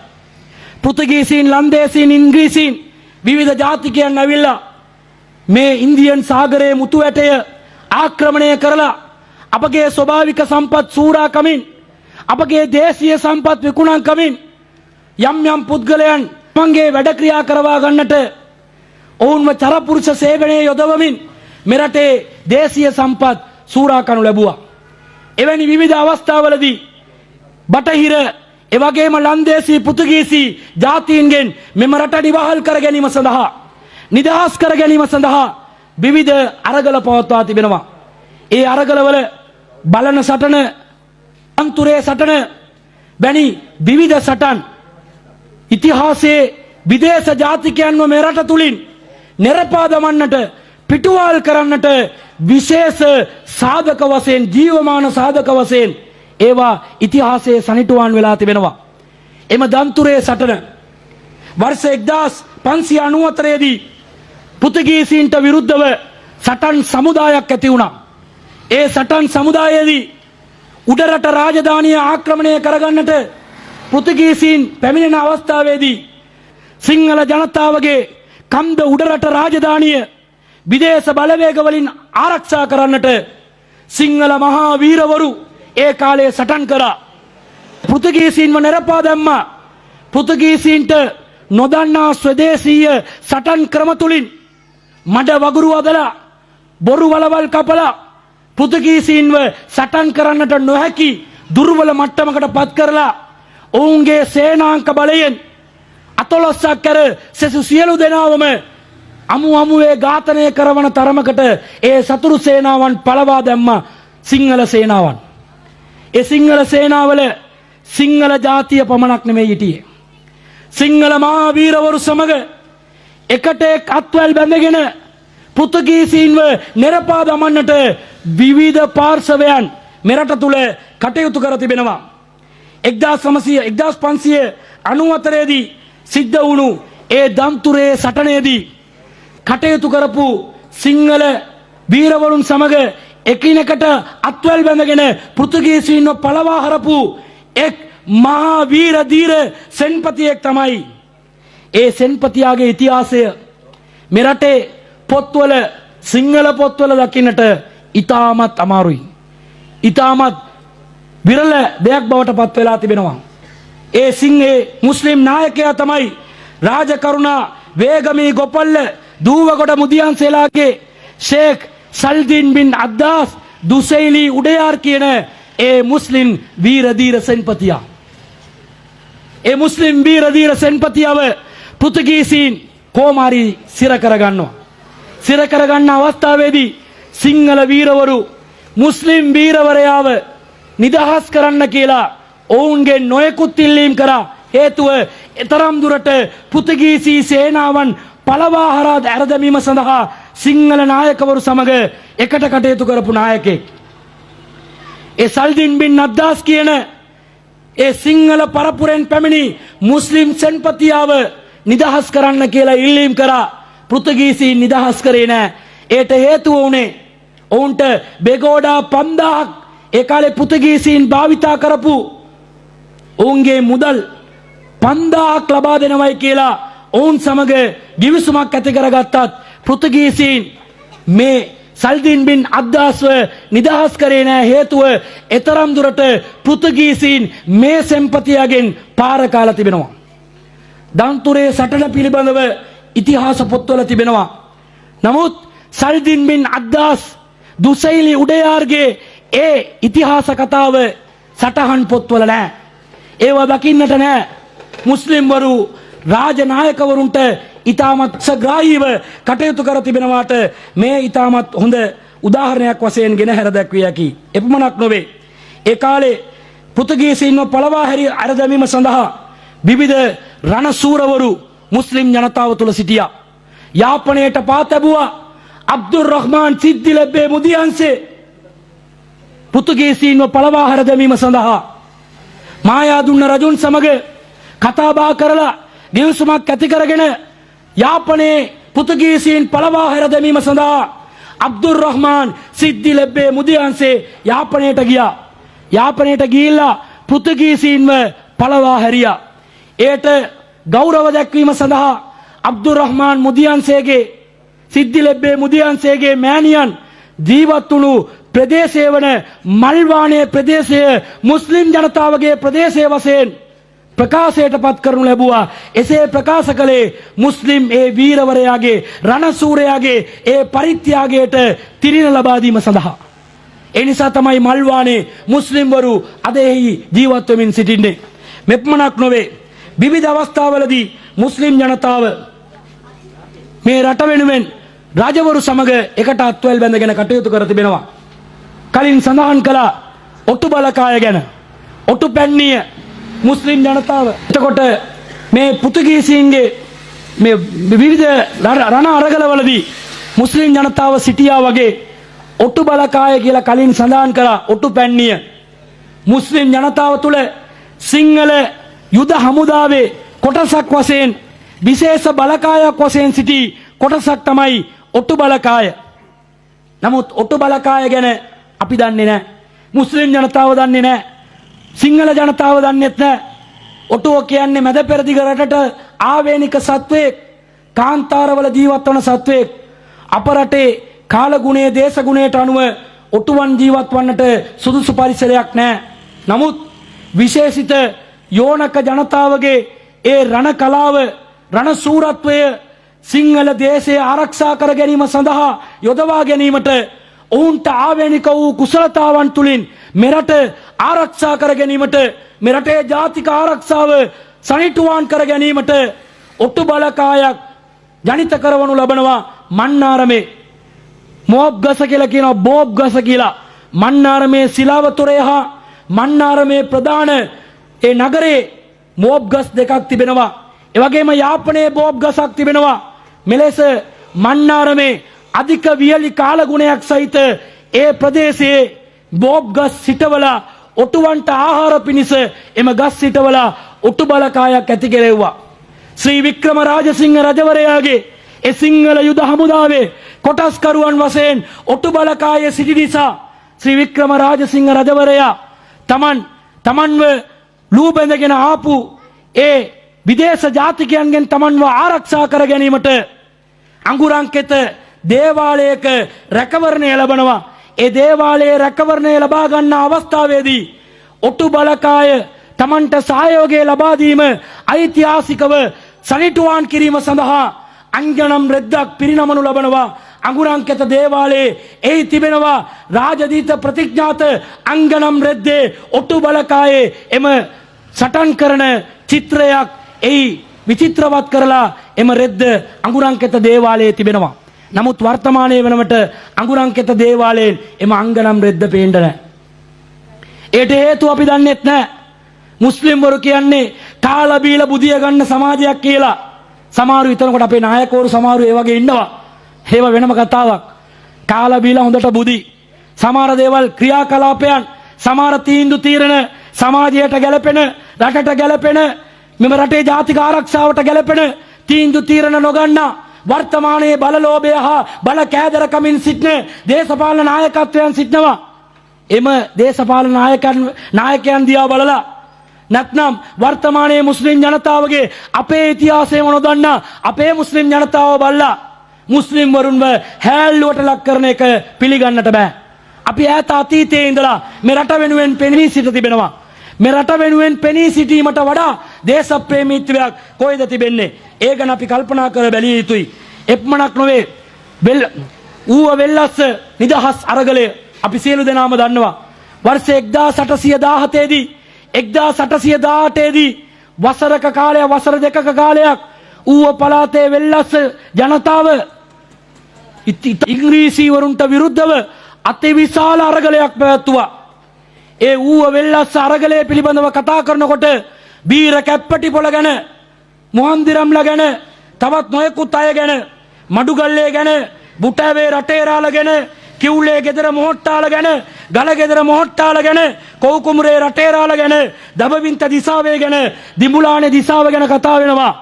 පෘතුගීසීන්, ලන්දේසීන්, ඉංග්‍රීසීන් විවිධ ජාතිකයන් ඇවිල්ලා මේ ඉන්දියන් සාගරයේ මුතු ඇටය ආක්‍රමණය කරලා අපගේ ස්වභාවික සම්පත් සූරා කමින් අපගේ දේශීය සම්පත් විකුණන් කමින් යම් යම් පුද්ගලයන් මගේ වැඩ ක්‍රියා කරවා ගන්නට ඔවුන්ව චරපුරුෂ සේවනයේ යොදවමින් මෙරටේ දේශීය සම්පත් සූරා කරනු ලැබුවා. එවැනි විවිධ අවස්ථාවලදී බටහිර එවැගේම ලන්දේසී පෘතුගීසි ජාතීන්ගෙන් මෙම රට නිවහල් කර ගැනීම සඳහා නිදහස් කර ගැනීම සඳහා විවිධ අරගල පවත්වා තිබෙනවා. ඒ අරගලවල බලන සටන, අන්තරේ සටන වැනි විවිධ සටන් ඉතිහාසයේ විදේශ ජාතිකයන්ව මේ රට තුලින් නිර්පා දමන්නට පිටුවහල් කරන්නට විශේෂ සාධක වශයෙන් ජීවමාන සාධක වශයෙන් ඒවා ඉතිහාසයේ සනිටුවන් වෙලා තිබෙනවා. එම දන්තුරේ සටන වර්ෂ 1594 දී පෘතුගීසීන්ට විරුද්ධව සටන් සමුදායක් ඇති වුණා. ඒ සටන් සමුදායේදී උඩරට රාජධානිය ආක්‍රමණය කරගන්නට පෘතුගීසීන් පැමිණෙන අවස්ථාවේදී සිංහල ජනතාවගේ කන්ද උඩරට රාජධානිය විදේශ බලවේග වලින් ආරක්ෂා කරන්නට සිංහල මහා වීරවරු ඒ කාලේ සටන් කරා. පෘතුගීසීන්ව නිරපා දැම්මා. පෘතුගීසීන්ට නොදන්නා ස්වදේශීය සටන් ක්‍රම තුලින් මඩ වගුරු අදලා බොරු වලවල් කපලා පෘතුගීසීන්ව සටන් කරන්නට නොහැකි දුර්වල මට්ටමකට පත් කරලා ඔවුන්ගේ සේනාංක බලයෙන් අතොලස්සක් කර සෙසු සියලු දෙනාවම අමුවේ ඝාතනය කරවන තරමකට ඒ සතුරු සේනාවන් පළවා දැම්මා සිංහල සේනාවන්. ඒ සිංහල සේනාවල සිංහල ජාතිය පමණක් නෙමෙයි හිටියේ. සිංහල මහා වීරවරු සමග එකට එක් අත්වැල් බැඳගෙන පෘතුගීසීන්ව නිරපා දමන්නට විවිධ පාර්ශවයන් මෙරට තුල කටයුතු කර තිබෙනවා. 1594 දී සිද්ධ වුණු ඒ දන්තුරේ සටනේදී කටයුතු කරපු සිංහල වීරවරුන් සමග එකිනෙකට අත්වැල් බැඳගෙන පෘතුගීසීන්ව පළවා හරපු එක් මහා වීර දීර සෙන්පතියෙක් තමයි. ඒ සෙන්පතියාගේ ඉතිහාසය මෙරටේ පොත්වල සිංහල පොත්වල දකින්නට ඉතාමත් අමාරුයි. ඉතාමත් විරල දෙයක් බවට පත් වෙලා තිබෙනවා. ඒ සිංහේ මුස්ලිම් නායකයා තමයි රාජකරුණා වේගමී ගොපල්ල දූවගොඩ මුදියන්සේලාගේ ෂේක් සල්දින් බින් අද්දාස් දුසෛලි උඩයාර් කියන ඒ මුස්ලිම් වීරදීර සෙන්පතියා. ඒ මුස්ලිම් වීරදීර සෙන්පතියව පෘතුගීසීන් කොමාරි සිර කරගන්නවා. සිර කරගන්න අවස්ථාවේදී සිංහල වීරවරු මුස්ලිම් වීරවරයාව නිදහස් කරන්න කියලා ඔවුන්ගේ නොයෙකුත් ඉල්ලීම් කරා. හේතුව එතරම් දුරට පෘතුගීසී සේනාවන් පළවා හරා ඇරදැමීම සඳහා සිංහල නායකවරු සමග එකට කටයුතු කරපු නායකයෙක්. ඒ සල්දින් බින් අද්දාස් කියන ඒ සිංහල පරපුරෙන් පැමිණි මුස්ලිම් සෙන්පතියාව නිදහස් කරන්න කියලා ඉල්ලීම් කරා. පෘතුගීසීන් නිදහස් කරේ නෑ. ඒට හේතුව උනේ ඔවුන්ට බෙගෝඩා 5000ක් ඒ කාලේ පෘතුගීසීන් භාවිතා කරපු ඔවුන්ගේ මුදල් 5000ක් ලබා දෙනවයි කියලා ඔවුන් සමග ගිවිසුමක් ඇති කරගත්තත් පෘතුගීසීන් මේ සල්දින් බින් අද්දාස්ව නිදහස් කරේ නෑ. හේතුව එතරම් දුරට පෘතුගීසීන් මේ සෙන්පතියාගෙන් පාර කාලා තිබෙනවා. දන්තුරේ සටන පිළිබඳව ඉතිහාස පොත්වල තිබෙනවා. නමුත් සල්දින් බින් අද්දාස් දුසෛලි උඩයාර්ගේ ඒ ඉතිහාස කතාව සටහන් පොත්වල නෑ. ඒවා දකින්නට නෑ. මුස්ලිම්වරු රාජනායකවරුන්ට ඉතාමත් සග්‍රාහීව කටයුතු කර තිබෙනවාට මේ ඉතාමත් හොඳ උදාහරණයක් වශයෙන් ගෙන හැර දැක්විය හැකි. එපමණක් නොවේ. ඒ කාලේ පෘතුගීසීන්ව පළවා හැර දැමීම සඳහා විවිධ රණසූරවරු මුස්ලිම් ජනතාව තුළ සිටියා. යාපනයට පා තැබුවා අබ්දුර් රහ්මාන් සිද්දිලබ්බේ මුදියන්සේ පෘතුගීසීන්ව පළවා හැර දැමීම සඳහා මායාදුන්න රජුන් සමග කතා බහ කරලා ගිවිසුමක් ඇති කරගෙන යාපනයේ පෘතුගීසීන් පළවා හැර දැමීම සඳහා අබ්දුර් රහ්මාන් සිද්දිලබ්බේ මුදියන්සේ යාපනයට ගියා. යාපනයට ගිහිල්ලා පෘතුගීසීන්ව පළවා හැරියා. ඒට ගෞරව දැක්වීම සඳහා අබ්දුර් රහ්මාන් මුදියන්සේගේ සිද්දිලබ්බේ මුදියන්සේගේ මෑණියන් ජීවත් වුණු ප්‍රදේශය වන මල්වානේ ප්‍රදේශය මුස්ලිම් ජනතාවගේ ප්‍රදේශය වශයෙන් ප්‍රකාශයට පත් කරනු ලැබුවා. එසේ ප්‍රකාශ කළේ මුස්ලිම් ඒ වීරවරයාගේ රණසූරයාගේ ඒ පරිත්‍යාගයට තිරින ලබා දීම සඳහා. ඒ නිසා තමයි මල්වානේ මුස්ලිම්වරු අද එහි ජීවත් වෙමින් සිටින්නේ. මෙපමණක් නොවේ. විවිධ අවස්ථාවලදී මුස්ලිම් ජනතාව මේ රට වෙනුවෙන් රජවරු සමග එකට අත්වැල් බැඳගෙන කටයුතු කර තිබෙනවා. කලින් සඳහන් කළා ඔටු බලකාය ගැන. ඔටු පැන්නිය මුස්ලිම් ජනතාව. එතකොට මේ පෘතුගීසීන්ගේ මේ විවිධ රණ අරගලවලදී මුස්ලිම් ජනතාව සිටියා වගේ ඔට්ටු බලකාය කියලා කලින් සඳහන් කරා. ඔට්ටු පැන්නිය මුස්ලිම් ජනතාව තුළ සිංහල යුද හමුදාවේ කොටසක් වශයෙන් විශේෂ බලකායක් වශයෙන් සිටි කොටසක් තමයි ඔට්ටු බලකාය. නමුත් ඔට්ටු බලකාය ගැන අපි දන්නේ නැහැ. මුස්ලිම් ජනතාව දන්නේ නැහැ. සිංහල ජනතාව දන්නේත් නැහැ. ඔටුව කියන්නේ මැද පෙරදිග රටට ආවේනික සත්වයෙක්, කාන්තාරවල ජීවත් වන සත්වයෙක්. අප රටේ කාලගුණයේ දේශගුණයට අනුව ඔටුවන් ජීවත් වන්නට සුදුසු පරිසරයක් නැහැ. නමුත් විශේෂිත යෝනක ජනතාවගේ ඒ රණ කලාව, රණ සූරත්වය සිංහල දේශය ආරක්ෂා කර ගැනීම සඳහා යොදවා ගැනීමට ඔවුන්ට ආවේනික වූ කුසලතාවන් තුලින් මෙරට ආරක්ෂා කර ගැනීමට, මෙරටේ ජාතික ආරක්ෂාව සනිටුවාන් කර ගැනීමට ඔට්ටු බලකායක් ජනිත කරවනු ලබනවා. මන්නාරමේ මෝබ් ගස කියලා කියනවා, බෝබ් ගස කියලා. මන්නාරමේ සිලාවතොරේ හා මන්නාරමේ ප්‍රධාන ඒ නගරේ මෝබ් ගස් දෙකක් තිබෙනවා. ඒ වගේම යාපනයේ බෝබ් ගසක් තිබෙනවා. මෙලෙස මන්නාරමේ අධික වියලි කාලගුණයක් සහිත ඒ ප්‍රදේශයේ බෝබ් ගස් සිටවලා ඔටුවන්ට ආහාර පිණිස එම ගස් සිටවලා ඔට්ටු බලකායක් ඇති කෙරෙව්වා. ශ්‍රී වික්‍රම රාජසිංහ රජවරයාගේ ඒ සිංහල යුද හමුදාවේ කොටස්කරුවන් වශයෙන් ඔට්ටු බලකායේ සිටි නිසා ශ්‍රී වික්‍රම රාජසිංහ රජවරයා තමන්ව ලූ බැඳගෙන ආපු ඒ විදේශ ජාතිකයන්ගෙන් තමන්ව ආරක්ෂා කර ගැනීමට අඟුරංකෙත දේවාලයක රැකවරණය ලැබනවා. ඒ දේවාලයේ රැකවරණය ලබා ගන්න අවස්ථාවේදී ඔට්ටු බලකාය තමන්ට සහයෝගය ලබා දීම ඓතිහාසිකව සනිටුවාන් කිරීම සඳහා අංජනම් රෙද්දක් පිරිනමනු ලබනවා. අඟුරංකෙත දේවාලයේ එහි තිබෙනවා රාජදීත ප්‍රතිඥාත අංගනම් රෙද්දේ ඔට්ටු බලකායේ එම සටන් කරන චිත්‍රයක් එහි විචිත්‍රවත් කරලා එම රෙද්ද අඟුරංකෙත දේවාලයේ තිබෙනවා. නමුත් වර්තමානයේ වෙනකොට අඟුරංකෙත දේවාලයෙන් එම අංගනම් රෙද්ද පේන්න නැහැ. ඒට හේතුව අපි දන්නෙත් නැහැ. මුස්ලිම්වරු කියන්නේ කාලා බීලා බුදිය ගන්න සමාජයක් කියලා. සමහරු හිතනකොට අපේ නායකවරු සමහරු ඒ වගේ ඉන්නවා. ඒව වෙනම කතාවක්. කාලා බීලා හොඳට බුදි. සමහර දේවල් ක්‍රියාකලාපයන්, සමහර තීන්දුව తీරන සමාජයට ගැලපෙන, රටට ගැලපෙන, මෙම රටේ ජාතික ආරක්ෂාවට ගැලපෙන තීන්දුව తీරන නොගන්නා වර්තමානයේ බලලෝභය හා බල කෑදරකමින් සිටින දේශපාලන නායකත්වයන් සිටිනවා. එම දේශපාලන නායකයන් දිහා බලලා නැත්නම් වර්තමානයේ මුස්ලිම් ජනතාවගේ අපේ ඉතිහාසයම නොදන්නා අපේ මුස්ලිම් ජනතාව බලලා මුස්ලිම් වරුන්ව හැල්ලුවට ලක් කරන එක පිළිගන්නට බෑ. අපි ඈත අතීතයේ ඉඳලා මේ රට වෙනුවෙන් පෙනී සිට තිබෙනවා. මේ රට වෙනුවෙන් පෙනී සිටීමට වඩා දේශප්‍රේමීත්වයක් කොයිද තිබෙන්නේ? ඒ ගැන අපි කල්පනා කර බැලිය යුතුයි. එපමණක් නොවේ. ඌව වෙල්ලස්ස නිදහස් අරගලය අපි සියලු දෙනාම දන්නවා. වර්ෂ 1817 දී 1818 දී වසරක කාලයක්, වසර දෙකක කාලයක් ඌව පළාතේ වෙල්ලස්ස ජනතාව ඉංග්‍රීසි වරුන්ට විරුද්ධව අතිවිශාල අරගලයක් පැවැත්තුවා. ඒ ඌව වෙල්ලස්ස අරගලය පිළිබඳව කතා කරනකොට බීර කැප්පටිපොළ ගැන, මොහන්දිරම්ලා ගැන, තවත් නොයෙකුත් අය ගැන, මඩුගල්ලේ ගැන, බුටාවේ රටේරාල ගැන, කිව්ලේ ගෙදර මොහොට්ටාල ගැන, ගල ගෙදර මොහොට්ටාල ගැන, කෝකුමුරේ රටේරාල ගැන, දබවින්ත දිසාවේ ගැන, දිඹුලානේ දිසාව ගැන කතා වෙනවා.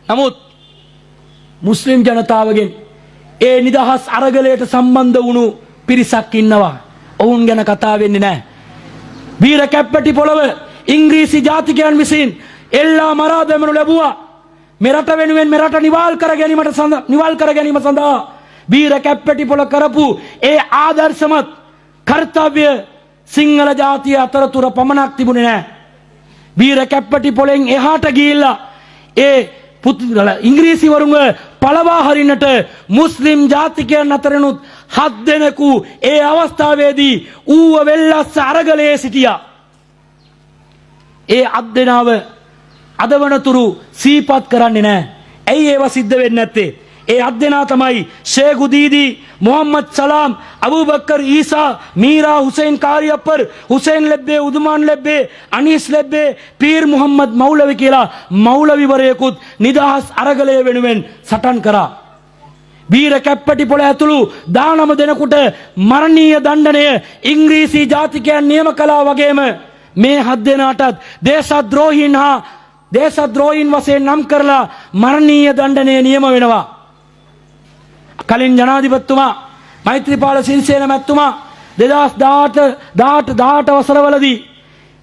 නමුත් මුස්ලිම් ජනතාවගෙන් ඒ නිදහස් අරගලයට සම්බන්ධ වුණු පිරිසක් ඉන්නවා. ඔවුන් ගැන කතා වෙන්නේ නැහැ. බීර කැප්පටි පොළව ඉංග්‍රීසි ජාතිකයන් විසින් එල්ලා මරා දැමනු ලැබුවා. මෙරට වෙනුවෙන් මෙරට නිවාල් කර ගැනීම සඳහා බීර කැප්පටි පොළ කරපු ඒ ආදර්ශමත් කර්තව්‍ය සිංහල ජාතිය අතරතුර පමණක් තිබුණේ නැහැ. බීර කැප්පටි පොළෙන් එහාට ගිහිල්ලා ඒ ඉංග්‍රීසි වරුන්ව පළවා හරින්නට මුස්ලිම් ජාතිකයන් අතරිනුත් 7 දෙනෙකු ඒ අවස්ථාවේදී ඌව වෙල්ලස්ස අරගලයේ සිටියා. ඒ 7 දෙනාව අදවනතුරු සීපත් කරන්නේ නැහැ. ඇයි ඒව සිද්ධ වෙන්නේ නැත්තේ? ඒ අත් දෙනා තමයි ෂේඛ් උදීදී, මොහම්මද් සලාම්, අබූබකර් ඊසා, මීරා හුසයින් කාරියප්පර්, හුසයින් ලෙබ්බේ, උදුමාන් ලෙබ්බේ, අනීස් ලෙබ්බේ, පීර් මුහම්මද් මෞලවි කියලා මෞලවිවරයෙකුත් නිදහස් අරගලය වෙනුවෙන් සටන් කරා. වීර කැප්පටි පොළ ඇතුළු 19 දෙනෙකුට මරණීය දණ්ඩනය ඉංග්‍රීසි ජාතිකයන් නියම කළා වගේම මේ 7 දෙනාටත් දේශද්‍රෝහීන් වශයෙන් නම් කරලා මරණීය දණ්ඩනය නියම වෙනවා. කලින් ජනාධිපතිතුමා මෛත්‍රීපාල සිරිසේන මැතිතුමා 2018 වසරවලදී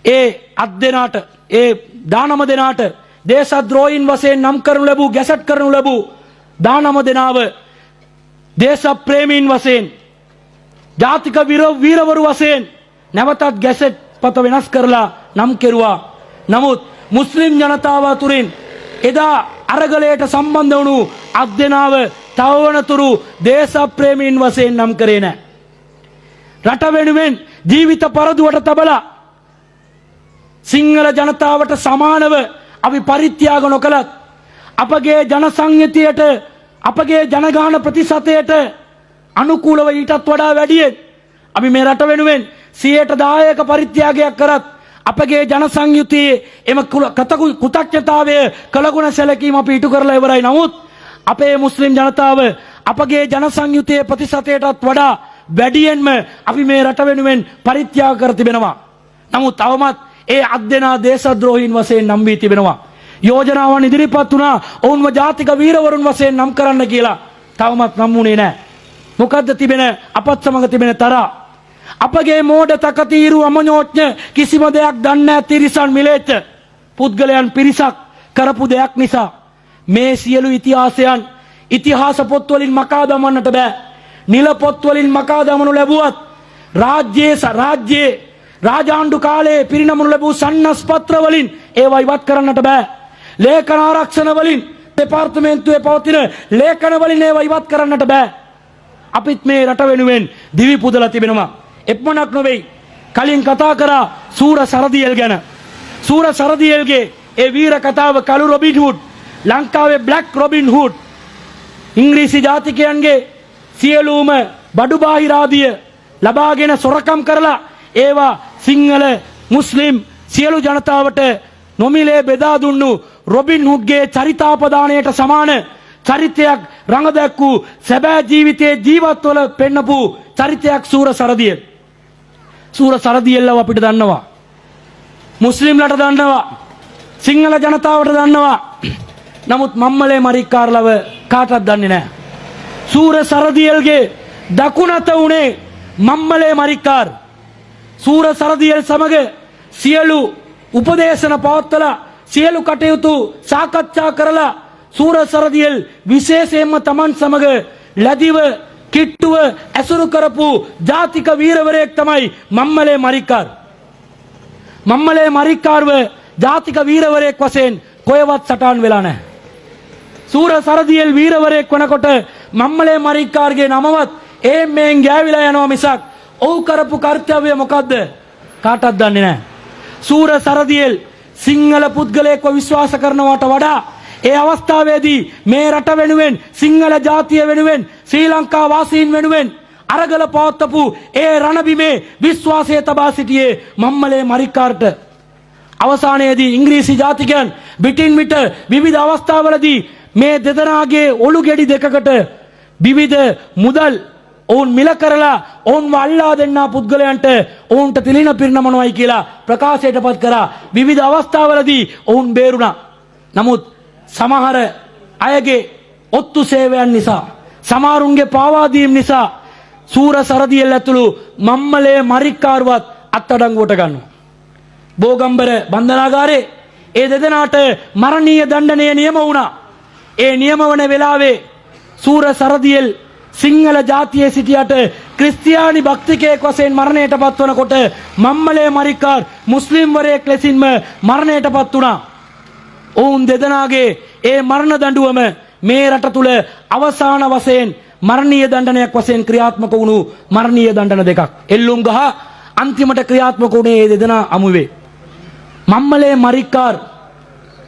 ඒ 7 දෙනාට ඒ 19 දෙනාට දේශද්‍රෝහීන් වශයෙන් නම් කරනු ලැබූ ගැසට් කරනු ලැබූ 19 දෙනාව දේශප්‍රේමීන් වශයෙන් ජාතික වීරවරු වශයෙන් නැවතත් ගැසට් පත වෙනස් කරලා නම් කෙරුවා. නමුත් මුස්ලිම් ජනතාව අතුරින් එදා අරගලයට සම්බන්ධ වුණු අත් දෙනාව තවවනතුරු දේශප්‍රේමීන් වශයෙන් නම් කරේ නැහැ. රට වෙනුවෙන් ජීවිත පරදුවට තබලා සිංහල ජනතාවට සමානව අපි පරිත්‍යාග නොකලත් අපගේ ජන සංයතියට අපගේ ජනගහන ප්‍රතිශතයට අනුකූලව ඊටත් වඩා වැඩියෙන් අපි මේ රට වෙනුවෙන් 10% පරිත්‍යාගයක් කරත් අපගේ ජන සංයුතියේ එම කෘතඥතාවය කළගුණ සැලකීම අපි ඉටු කරලා ඉවරයි. නමුත් අපේ මුස්ලිම් ජනතාව අපගේ ජන සංයුතියේ ප්‍රතිශතයටත් වඩා වැඩියෙන්ම අපි මේ රට වෙනුවෙන් පරිත්‍යාග කර තිබෙනවා. නමුත් තවමත් ඒ අත් දෙනා දේශද්‍රෝහීන් වශයෙන් නම් වී තිබෙනවා. යෝජනාවන් ඉදිරිපත් වුණා ඔවුන්ව ජාතික වීරවරුන් වශයෙන් නම් කරන්න කියලා. තවමත් නම් වුණේ නැහැ. මොකද්ද තිබෙන අපත් සමග තිබෙන තරහ? අපගේ මෝඩ තකතිරු අමනෝඥ කිසිම දෙයක් දන්නේ නැති තිරිසන් මිලේච්ච පුද්ගලයන් පිරිසක් කරපු දෙයක් නිසා මේ සියලු ඉතිහාසයන් ඉතිහාස පොත්වලින් මකා දමන්නට බෑ. නිල පොත්වලින් මකා දමනු ලැබුවත් රාජාණ්ඩු කාලයේ පිරිනමනු ලැබූ සන්නස්පත්‍ර වලින් ඒවා ඉවත් කරන්නට බෑ. ලේඛන ආරක්ෂණ වලින් දෙපාර්තමේන්තුවේ පවතින ලේඛන වලින් ඒවා ඉවත් කරන්නට බෑ. අපිත් මේ රට වෙනුවෙන් දිවි පුදලා තිබෙනවා. එපමණක් නොවේ. කලින් කතා කරා සූර සරදියෙල් ගැන. සූර සරදියෙල්ගේ ඒ වීර කතාව කළු රොබින් හූඩ්, ලංකාවේ බ්ලැක් රොබින් හූඩ්, ඉංග්‍රීසි ජාතිකයන්ගේ සියලුම බඩු බාහිරාදිය ලබාගෙන සොරකම් කරලා ඒවා සිංහල මුස්ලිම් සියලු ජනතාවට නොමිලේ බෙදා දුන්නු රොබින් හුඩ්ගේ චරිතාපදානයට සමාන චරිතයක් රඟ දැක්වූ සැබෑ ජීවිතයේ ජීවත්වල පෙන්නපු චරිතයක් සූර සරදියෙල්. සූර සරදියෙල්ව අපිට දන්නවා. මුස්ලිම්ලට දන්නවා. සිංහල ජනතාවට දන්නවා. නමුත් මම්මලේ මරික්කාර්ලව කාටවත් දන්නේ නැහැ. සූර සරදියෙල්ගේ දකුණත උනේ මම්මලේ මරික්කාර්. සූර සරදියෙල් සමග සියලු උපදේශන පවත්වලා සියලු කටයුතු සාකච්ඡා කරලා සූර සරදියෙල් විශේෂයෙන්ම Taman සමග ලැබිව කිට්ටුව ඇසුරු කරපු ජාතික වීරවරයෙක් තමයි මම්මලේ මරික්කාර්. මම්මලේ මරික්කාර්ව ජාතික වීරවරයෙක් වශයෙන් කොහෙවත් සටහන් වෙලා නැහැ. සූර සරදියෙල් වීරවරයෙක් වනකොට මම්මලේ මරික්කාර්ගේ නමවත් මේන් ගෑවිලා යනවා මිසක් ඔහු කරපු කර්තව්‍ය මොකද්ද කාටවත් දන්නේ නැහැ. සූර සරදියෙල් සිංහල පුද්ගලයෙක්ව විශ්වාස කරනවට වඩා ඒ අවස්ථාවේදී මේ රට වෙනුවෙන් සිංහල ජාතිය වෙනුවෙන් ශ්‍රී ලංකා වාසීන් වෙනුවෙන් අරගල පවත්වපු ඒ රණබිමේ විශ්වාසය තබා සිටියේ මම්මලේ මරික්කාර්ට. අවසානයේදී ඉංග්‍රීසි ජාතිකයන් පිටින් පිට විවිධ අවස්ථාවලදී මේ දෙදෙනාගේ ඔලු ගෙඩි දෙකකට විවිධ මුදල් ඔවුන් මිල කරලා ඔවුන්ව අල්ලා දෙන්නා පුද්ගලයන්ට ඔවුන්ට තිලින පිරිනමනවයි කියලා ප්‍රකාශයටපත් කරා. විවිධ අවස්ථාවලදී ඔවුන් බේරුණා. නමුත් සමහර අයගේ ඔත්තු සේවයන් නිසා සමහරුන්ගේ පාවාදීම් නිසා සූර සරදියෙල් ඇතුළු මම්මලේ මරික්කාර්වත් අත්අඩංගුවට ගන්නවා. බෝගම්බර බන්ධනාගාරේ ඒ දෙදෙනාට මරණීය දණ්ඩනය නියම වුණා. ඒ නියම වන වෙලාවේ සූර සරදියෙල් සිංහල ජාතියේ සිටියට ක්‍රිස්තියානි භක්තිකයෙක් වශයෙන් මරණයට පත් වනකොට මම්මලේ මරික්කාර් මුස්ලිම් වරයෙක් ලෙසින්ම මරණයට පත් වුණා. ඔවුන් දෙදෙනාගේ ඒ මරණ දඬුවම මේ රට තුල අවසාන වශයෙන් මරණීය දණ්ඩනයක් වශයෙන් ක්‍රියාත්මක වුණු මරණීය දණ්ඩන දෙකක්. එල්ලුම් ගහ අන්තිමට ක්‍රියාත්මක වුණේ මේ දෙදෙනා අමුවේ. මම්මලේ මරික්කාර්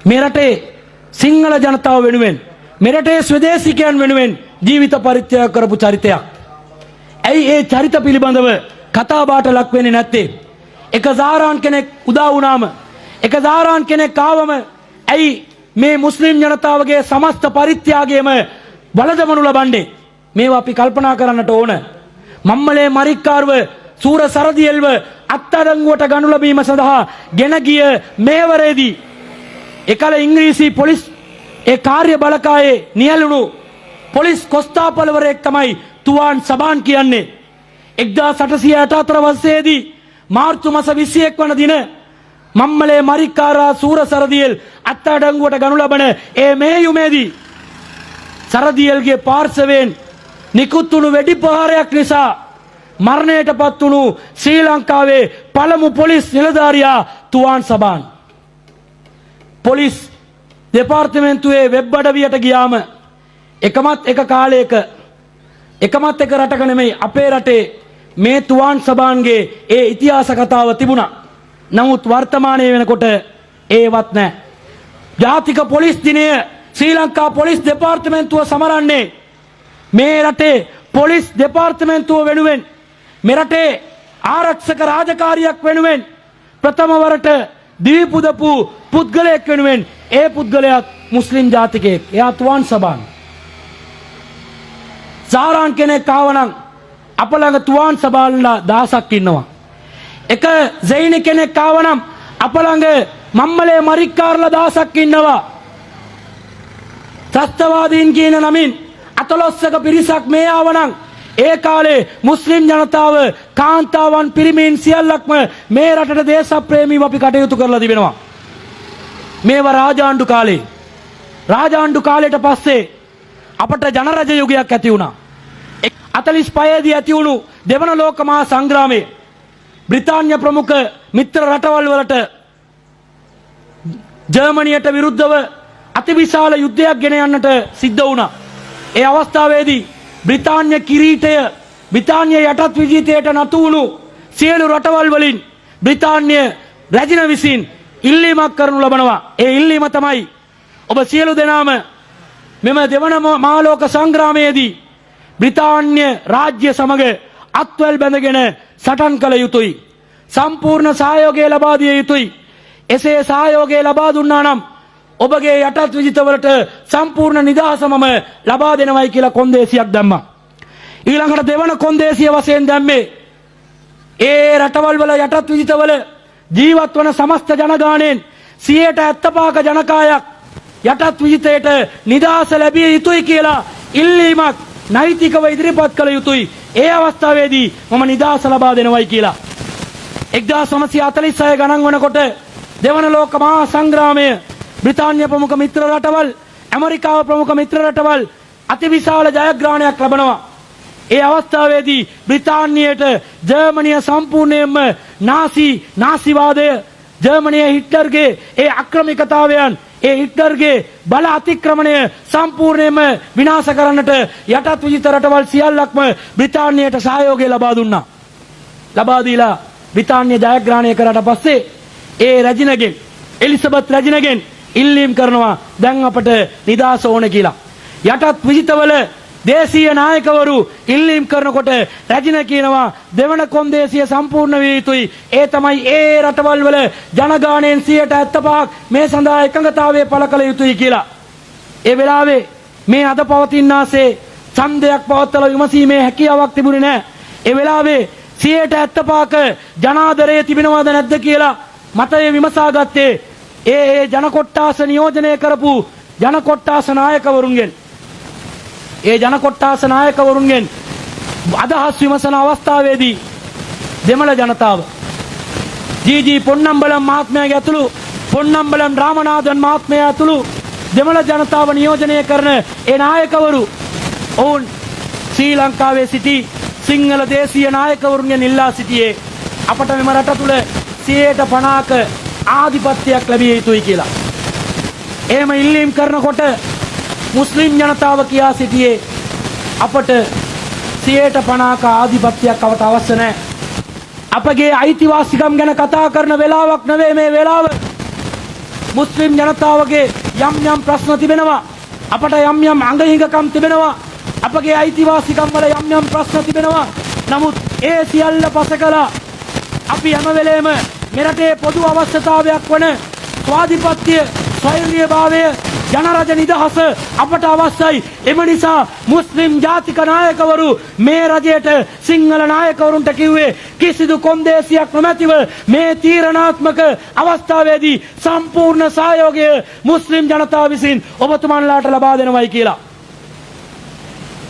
මේ රටේ සිංහල ජනතාව වෙනුවෙන් මෙරටේ ස්වදේශිකයන් වෙනුවෙන් ජීවිත පරිත්‍යාග කරපු චරිතයක්. ඇයි ඒ චරිත පිළිබඳව කතා බහට ලක් වෙන්නේ නැත්තේ? එක සාරාන් කෙනෙක් උදා වුණාම, එක සාරාන් කෙනෙක් ආවම ඇයි මේ මුස්ලිම් ජනතාවගේ සමස්ත පරිත්‍යාගයම වළඳමනු ලබන්නේ? මේවා අපි කල්පනා කරන්නට ඕන. මම්මලේ මරික්කාර්ව සූර සරදියෙල්ව අත්අඩංගුවට ගනු ලැබීම සඳහා ගෙන ගිය මේවරේදී එකල ඉංග්‍රීසි පොලිස් ඒ කාර්ය බලකායේ නියැලුණු පොලිස් කොස්තාපල්වරයෙක් තමයි තුවාන් සබාන් කියන්නේ. 1884 වර්ෂයේදී මාර්තු මාස 21 වන දින මම්මලේ මරික්කාරා සූර සරදියෙල් අත්අඩංගුවට ගනු ලබන ඒ මෙහෙයුමේදී සරදියෙල්ගේ පාර්ශවයෙන් නිකුත් වුණු වෙඩි ප්‍රහාරයක් නිසා මරණයටපත් වුණු ශ්‍රී ලංකාවේ පළමු පොලිස් නිලධාරියා තුවාන් සබාන්. පොලිස් දෙපාර්තමේන්තුවේ වෙබ් අඩවියට ගියාම එකමත් එක කාලයක එකමත් එක රටක නෙමෙයි අපේ රටේ මේ තුවාන් සබාන්ගේ ඒ ඉතිහාස කතාව තිබුණා. නමුත් වර්තමානයේ වෙනකොට ඒවත් නැහැ. ජාතික පොලිස් දිනය ශ්‍රී ලංකා පොලිස් දෙපාර්තමේන්තුව සමරන්නේ මේ රටේ පොලිස් දෙපාර්තමේන්තුව වෙනුවෙන්, මෙරටේ ආරක්ෂක රාජකාරියක් වෙනුවෙන් ප්‍රථම වරට දීපුදපු පුද්ගලයෙක් වෙනුවෙන්. ඒ පුද්ගලයා මුස්ලිම් ජාතිකයෙක්. එයා තුවාන් සබාන්. සාරාන් කෙනෙක් ආවනම් අප ළඟ තුවාන් සබාන්ලා 1000ක් ඉන්නවා. එක සෙයිනි කෙනෙක් ආවනම් අප ළඟ මම්මලේ මරික්කාර්ලා 1000ක් ඉන්නවා. ත්‍රස්තවාදීන් කියන නමින් 14ක පිරිසක් මේ ආවනම් ඒ කාලේ මුස්ලිම් ජනතාව කාන්තාවන් පිරිමින් සියල්ලක්ම මේ රටට දේශප්‍රේමීව අපි කටයුතු කරලා තිබෙනවා. මේවා රාජාණ්ඩු කාලේ. රාජාණ්ඩු කාලයට පස්සේ අපට ජනරජ යුගයක් ඇති වුණා. 45 දී ඇති වුණු දෙවන ලෝක මහා සංග්‍රාමයේ බ්‍රිතාන්‍ය ප්‍රමුඛ මිත්‍ර රටවල් වලට ජර්මනියට විරුද්ධව අතිවිශාල යුද්ධයක් ගෙන යන්නට සිද්ධ වුණා. ඒ අවස්ථාවේදී බ්‍රිතාන්‍ය කිරීටය, බ්‍රිතාන්‍ය යටත් විජිතයට නතු වුණු සියලු රටවල් වලින් බ්‍රිතාන්‍ය රැජින විසින් ඉල්ලීමක් කරනු ලබනවා. ඒ ඉල්ලීම තමයි ඔබ සියලු දෙනාම මෙම දෙවන මහලෝක සංග්‍රාමයේදී බ්‍රිතාන්‍ය රාජ්‍ය සමග අත්වැල් බැඳගෙන සටන් කළ යුතුයි. සම්පූර්ණ සහයෝගය ලබා දිය යුතුයි. එසේ සහයෝගය ලබා දුන්නා නම් ඔබගේ යටත් විජිතවලට සම්පූර්ණ නිදහසමම ලබා දෙනවයි කියලා කොන්දේසියක් දැම්මා. ඊළඟට දෙවන කොන්දේසිය වශයෙන් දැම්මේ ඒ රටවල් වල යටත් විජිතවල ජීවත් වන සමස්ත ජනගහණයෙන් 75%ක ජනකායක් යටත් විජිතයට නිදහස ලැබිය යුතුයි කියලා ඉල්ලීමක් නෛතිකව ඉදිරිපත් කළ යුතුයි. ඒ අවස්ථාවේදී මම නිදහස ලබා දෙනවයි කියලා. 1946 ගණන් වනකොට දෙවන ලෝක මහා සංග්‍රාමය බ්‍රිතාන්‍ය ප්‍රමුඛ මිත්‍ර රටවල්, ඇමරිකාව ප්‍රමුඛ මිත්‍ර රටවල් අතිවිශාල ජයග්‍රහණයක් ලබනවා. ඒ අවස්ථාවේදී බ්‍රිතාන්‍යයට ජර්මනිය සම්පූර්ණයෙන්ම නාසිවාදය, ජර්මනිය හිට්ලර්ගේ ඒ අක්‍රමිකතාවයන්, ඒ හිට්ලර්ගේ බල අතික්‍රමණය සම්පූර්ණයෙන්ම විනාශ කරන්නට යටත් විජිත රටවල් සියල්ලක්ම බ්‍රිතාන්‍යයට සහයෝගය ලබා දුන්නා. ලබා දීලා බ්‍රිතාන්‍ය ජයග්‍රහණය කරාට පස්සේ ඒ රැජිනගෙන්, එලිසබෙත් රැජිනගෙන් ඉල්ලීම් කරනවා දැන් අපට නිදහස ඕන කියලා. යටත් විජිතවල දේශීය නායකවරු ඉල්ලීම් කරනකොට රැජින කියනවා දෙවන කොන්දේසිය සම්පූර්ණ විය යුතුයි. ඒ තමයි ඒ රටවල් වල ජනගහණයෙන් 75%ක් මේ සඳහා එකඟතාවය පළ කළ යුතුයි කියලා. ඒ වෙලාවේ මේ අද පවතිනාසේ ඡන්දයක් පවත්වලා විමසීමේ හැකියාවක් තිබුණේ නැහැ. ඒ වෙලාවේ 75%ක ජනාදරය තිබෙනවද නැද්ද කියලා මතය විමසා ගත්තේ ඒ ජන කොට්ටාස නියෝජනය කරපු ජන කොට්ටාස නායකවරුන්ගෙන්. ඒ ජන කොට්ටාස නායකවරුන්ගෙන් අදහස් විමසන අවස්ථාවේදී දෙමළ ජනතාව ජී.ජී. පොන්නම්බලම් මහත්මයාගේ ඇතුළු පොන්නම්බලම් රාමනාഥන් මහත්මයා ඇතුළු දෙමළ ජනතාව නියෝජනය කරන ඒ නායකවරු ඔවුන් ශ්‍රී ලංකාවේ සිටි සිංහල දේශීය නායකවරුන්ගෙන් ඉල්ලා සිටියේ අපට මෙම රට තුළ 50%ක ආධිපත්‍යයක් ලැබිය යුතුයි කියලා. එහෙම ඉල්ලීම් කරනකොට මුස්ලිම් ජනතාව කියා සිටියේ අපට 50%ක ආධිපත්‍යයක් අපට අවශ්‍ය නැහැ. අපගේ අයිතිවාසිකම් ගැන කතා කරන වෙලාවක් නෙවෙයි මේ වෙලාව. මුස්ලිම් ජනතාවගේ යම් ප්‍රශ්න තිබෙනවා. අපට යම් යම් අංගහිඟකම් තිබෙනවා. අපගේ අයිතිවාසිකම් වල යම් යම් ප්‍රශ්න තිබෙනවා. නමුත් ඒ සියල්ල පසකලා අපි හැම වෙලේම මෙරටේ පොදු අවශ්‍යතාවයක් වන ස්වාධිපත්‍ය, ස්වෛරීභාවය, ජනරජ නිදහස අපට අවශ්‍යයි. එම නිසා මුස්ලිම් ජාතික නායකවරු මේ රජයට සිංහල නායකවරුන්ට කිව්වේ කිසිදු කොන්දේසියක් නොමැතිව මේ තීරණාත්මක අවස්ථාවේදී සම්පූර්ණ සහයෝගය මුස්ලිම් ජනතාව විසින් ඔබතුමන්ලාට ලබා දෙනවයි කියලා.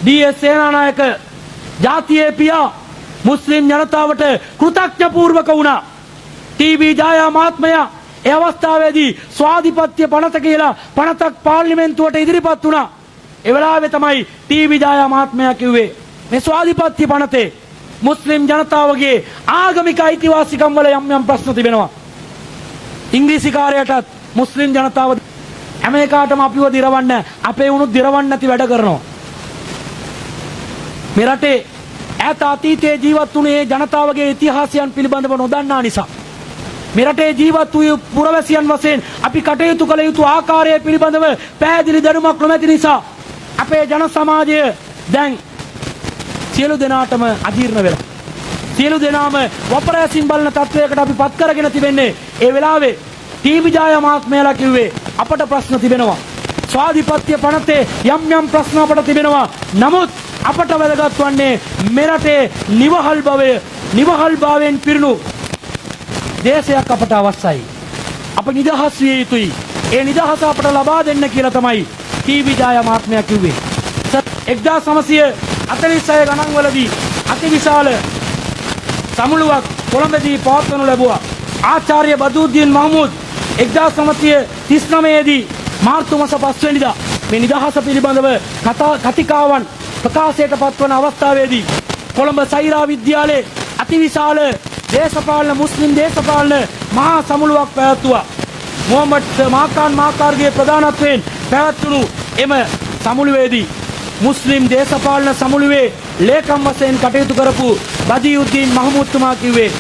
ඩී.එස්. සේනානායක ජාතියේ පියා මුස්ලිම් ජනතාවට කෘතඥ පූර්වක වුණා. ටී.බී. ජායා මහත්මයා ඒ අවස්ථාවේදී ස්වාධිපත්‍ය පනත කියලා පනතක් පාර්ලිමේන්තුවට ඉදිරිපත් වුණා. ඒ වෙලාවේ තමයි ටී.බී. ජායා මහත්මයා කිව්වේ මේ ස්වාධිපත්‍ය පනතේ මුස්ලිම් ජනතාවගේ ආගමික අයිතිවාසිකම් වල යම් යම් ප්‍රශ්න තිබෙනවා. ඉංග්‍රීසිකාරයටත් මුස්ලිම් ජනතාව හැම එකටම අපිව දිරවන්න, අපේ උණුත් දිරවන්න නැති වැඩ කරනවා. මේ රටේ ඈත අතීතයේ ජීවත් වුණේ ජනතාවගේ ඉතිහාසයන් පිළිබඳව නොදන්නා නිසා. මේ රටේ ජීවත් වූ පුරවැසියන් වශයෙන් අපි කටයුතු කළ යුතු ආකාරය පිළිබඳව පැහැදිලි දැනුමක් නොමැති නිසා අපේ ජන සමාජය දැන් සියලු දෙනාටම අජීර්ණ වෙලා. සියලු දෙනාම වපරැසින් බලන තත්වයකට අපි පත් කරගෙන තිබෙන්නේ. ඒ වෙලාවේ ටී.බී. ජායා මහත්මයාලා කිව්වේ අපට ප්‍රශ්න තිබෙනවා. ස්වාධිපත්‍ය පනතේ යම් යම් ප්‍රශ්න අපට තිබෙනවා. නමුත් අපට වැදගත් වන්නේ මෙරටේ නිවහල් භාවයෙන් පිරුණු දේශයක් අපට අවශ්‍යයි. අප නිදහස් විය යුතුයි. ඒ නිදහස අපට ලබා දෙන්න කියලා තමයි ටී.බී. ජායා මහත්මයා කිව්වේ. 1946 ගණන් වලදී අතිවිශාල සමුළුවක් කොළඹදී පවත්වනු ලැබුවා. ආචාර්ය බදුද්දීන් මහමුද් 1939 දී මාර්තු මාස 5 වෙනිදා මේ නිදහස පිළිබඳව කතිකාවන් ප්‍රකාශයට පත්වන අවස්ථාවේදී කොළඹ සෛරා විද්‍යාලයේ අතිවිශාල මුස්ලිම් දේශපාලන මහා සමුළුවක් පැවැත්වුවා. මොහමඩ් මාකාර්ගේ ප්‍රධානත්වයෙන් පැවැත්වුණු එම සමුළුවේදී මුස්ලිම් දේශපාලන සමුළුවේ ලේකම් වශයෙන් කටයුතු කරපු බදියුද්දීන් මහමුද්තුමා කිව්වේ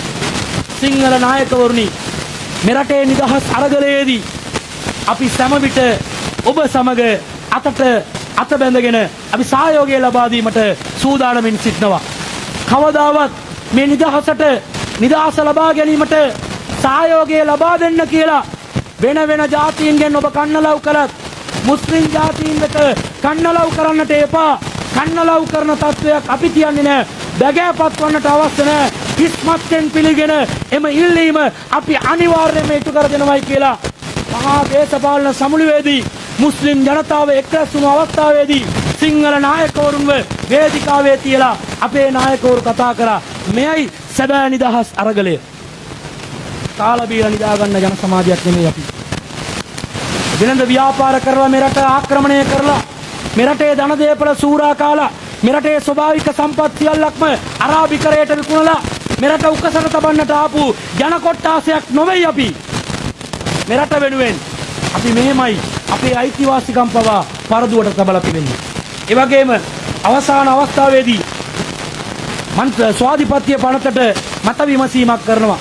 සිංහල නායකවරුනි, මෙරටේ නිදහස් අරගලයේදී අපි සෑම විට ඔබ සමග අත බැඳගෙන අපි සහයෝගය ලබා දීමට සූදානමින් සිටිනවා. කවදාවත් මේ නිදහස ලබා ගැනීමට සහයෝගය ලබා දෙන්න කියලා වෙන ජාතීන්ගෙන් ඔබ කන්නලව් කළත් මුස්ලිම් ජාතීන් වෙත කන්නලව් කරන්නට එපා. කන්නලව් කරන තත්වයක් අපි තියන්නේ නැහැ. බැගෑපත් වන්නට අවශ්‍ය නැහැ. කිස්මත්ෙන් පිළිගෙන එම ඉල්ලීම අපි අනිවාර්යයෙන්ම ඉටු කර දෙනවයි කියලා මහා දේශපාලන සමුළුවේදී මුස්ලිම් ජනතාව එක්රැස් වුණු අවස්ථාවේදී සිංහල නායකවරුන්ව වේදිකාවේ තියලා අපේ නායකවරු කතා කරා. මෙයයි සැබෑ නිදහස් අරගලය. කාලා බීලා නිදා ගන්න ජන සමාජයක් නෙමෙයි අපි. වෙනද ව්‍යාපාර කරලා මෙරට ආක්‍රමණය කරලා මෙරටේ ධන දේපල සූරා කාලා මෙරටේ ස්වභාවික සම්පත් සියල්ලක්ම අරාබිකරයට විකුණලා මෙරට උකසට තබන්නට ආපු ජන කොට්ටාසයක් නොවේයි අපි. මෙරට වෙනුවෙන් අපි මෙහෙමයි අපේ අයිතිවාසිකම් පවා පරදුවට තබලා තිබෙන්නේ. ඒ වගේම අවසාන අවස්ථාවේදී ස්වාධිපත්‍ය පනතට මත විමසීමක් කරනවා.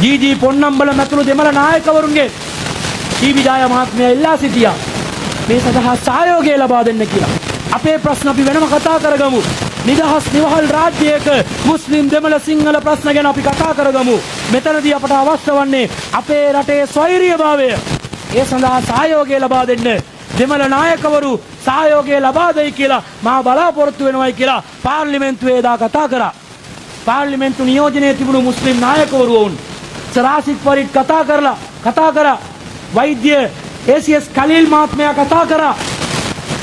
ජී.ජී. පොන්නම්බල මැතුළු දෙමළ නායකවරුන්ගේ ටී.බී. ජායා මහත්මයා ඉල්ලා සිටියා මේ සඳහා සහයෝගය ලබා දෙන්න කියලා. අපේ ප්‍රශ්න අපි වෙනම කතා කරගමු. නිදහස් නිවහල් රාජ්‍යයක මුස්ලිම් දෙමළ සිංහල ප්‍රශ්න ගැන අපි කතා කරගමු. මෙතනදී අපට අවශ්‍ය වන්නේ අපේ රටේ ස්වෛරීභාවය. ඒ සඳහා සහයෝගය ලබා දෙන්න දෙමළ නායකවරු සහයෝගය ලබා දෙයි කියලා මා බලාපොරොත්තු වෙනවයි කියලා පාර්ලිමේන්තුවේ දා කතා කරා. පාර්ලිමේන්තු නියෝජනයේ තිබුණු මුස්ලිම් නායකවරු වුන් සරාසික් පරිත් කතා කරා. වෛද්‍ය ඒසියස් කලීල් මහත්මයා කතා කරා.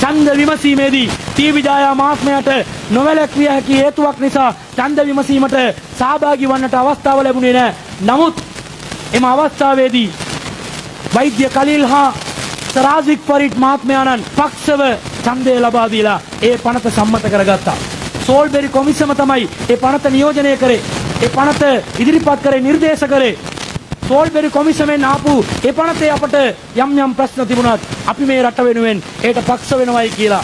ඡන්ද විමසීමේදී ටී.බී. ජායා මහත්මයාට නොවැළැක්විය හැකි හේතුවක් නිසා ඡන්ද විමසීමට සහභාගී වන්නට අවස්ථාව ලැබුණේ නැහැ. නමුත් එම අවස්ථාවේදී වෛද්‍ය කලීල් හා සරාසික් පරිත් මහත්මයාණන් පක්ෂව ඡන්දය ලබා දීලා ඒ පනත සම්මත කරගත්තා. සෝල්බෙරි කොමිසම තමයි ඒ පනත නියෝජනය කරේ. ඒ පනත ඉදිරිපත් කරේ නිර්දේශ කරේ. සෝල්බෙරි කොමිසමෙන් ආපු ඒ පනතේ අපට යම් ප්‍රශ්න තිබුණත් අපි මේ රට වෙනුවෙන් ඒට පක්ෂ වෙනවයි කියලා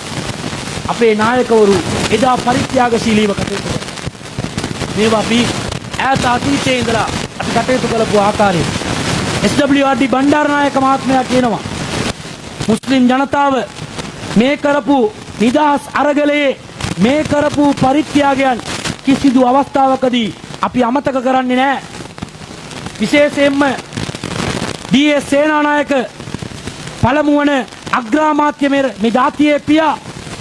අපේ නායකවරු එදා පරිත්‍යාගශීලීව කටයුතු කළා. මේවා අපි ඈත අතීතයේ ඉඳලා අපි කටයුතු කළපු ආකාරය. SWRD බණ්ඩාරනායක මහත්මයා කියනවා මුස්ලිම් ජනතාව මේ කරපු නිදහස් අරගලයේ මේ කරපු පරිත්‍යාගයන් කිසිදු අවස්ථාවකදී අපි අමතක කරන්නේ නැහැ. විශේෂයෙන්ම ඩී.එස්. සේනානායක පළමුවන අග්‍රාමාත්‍ය මේ ජාතියේ පියා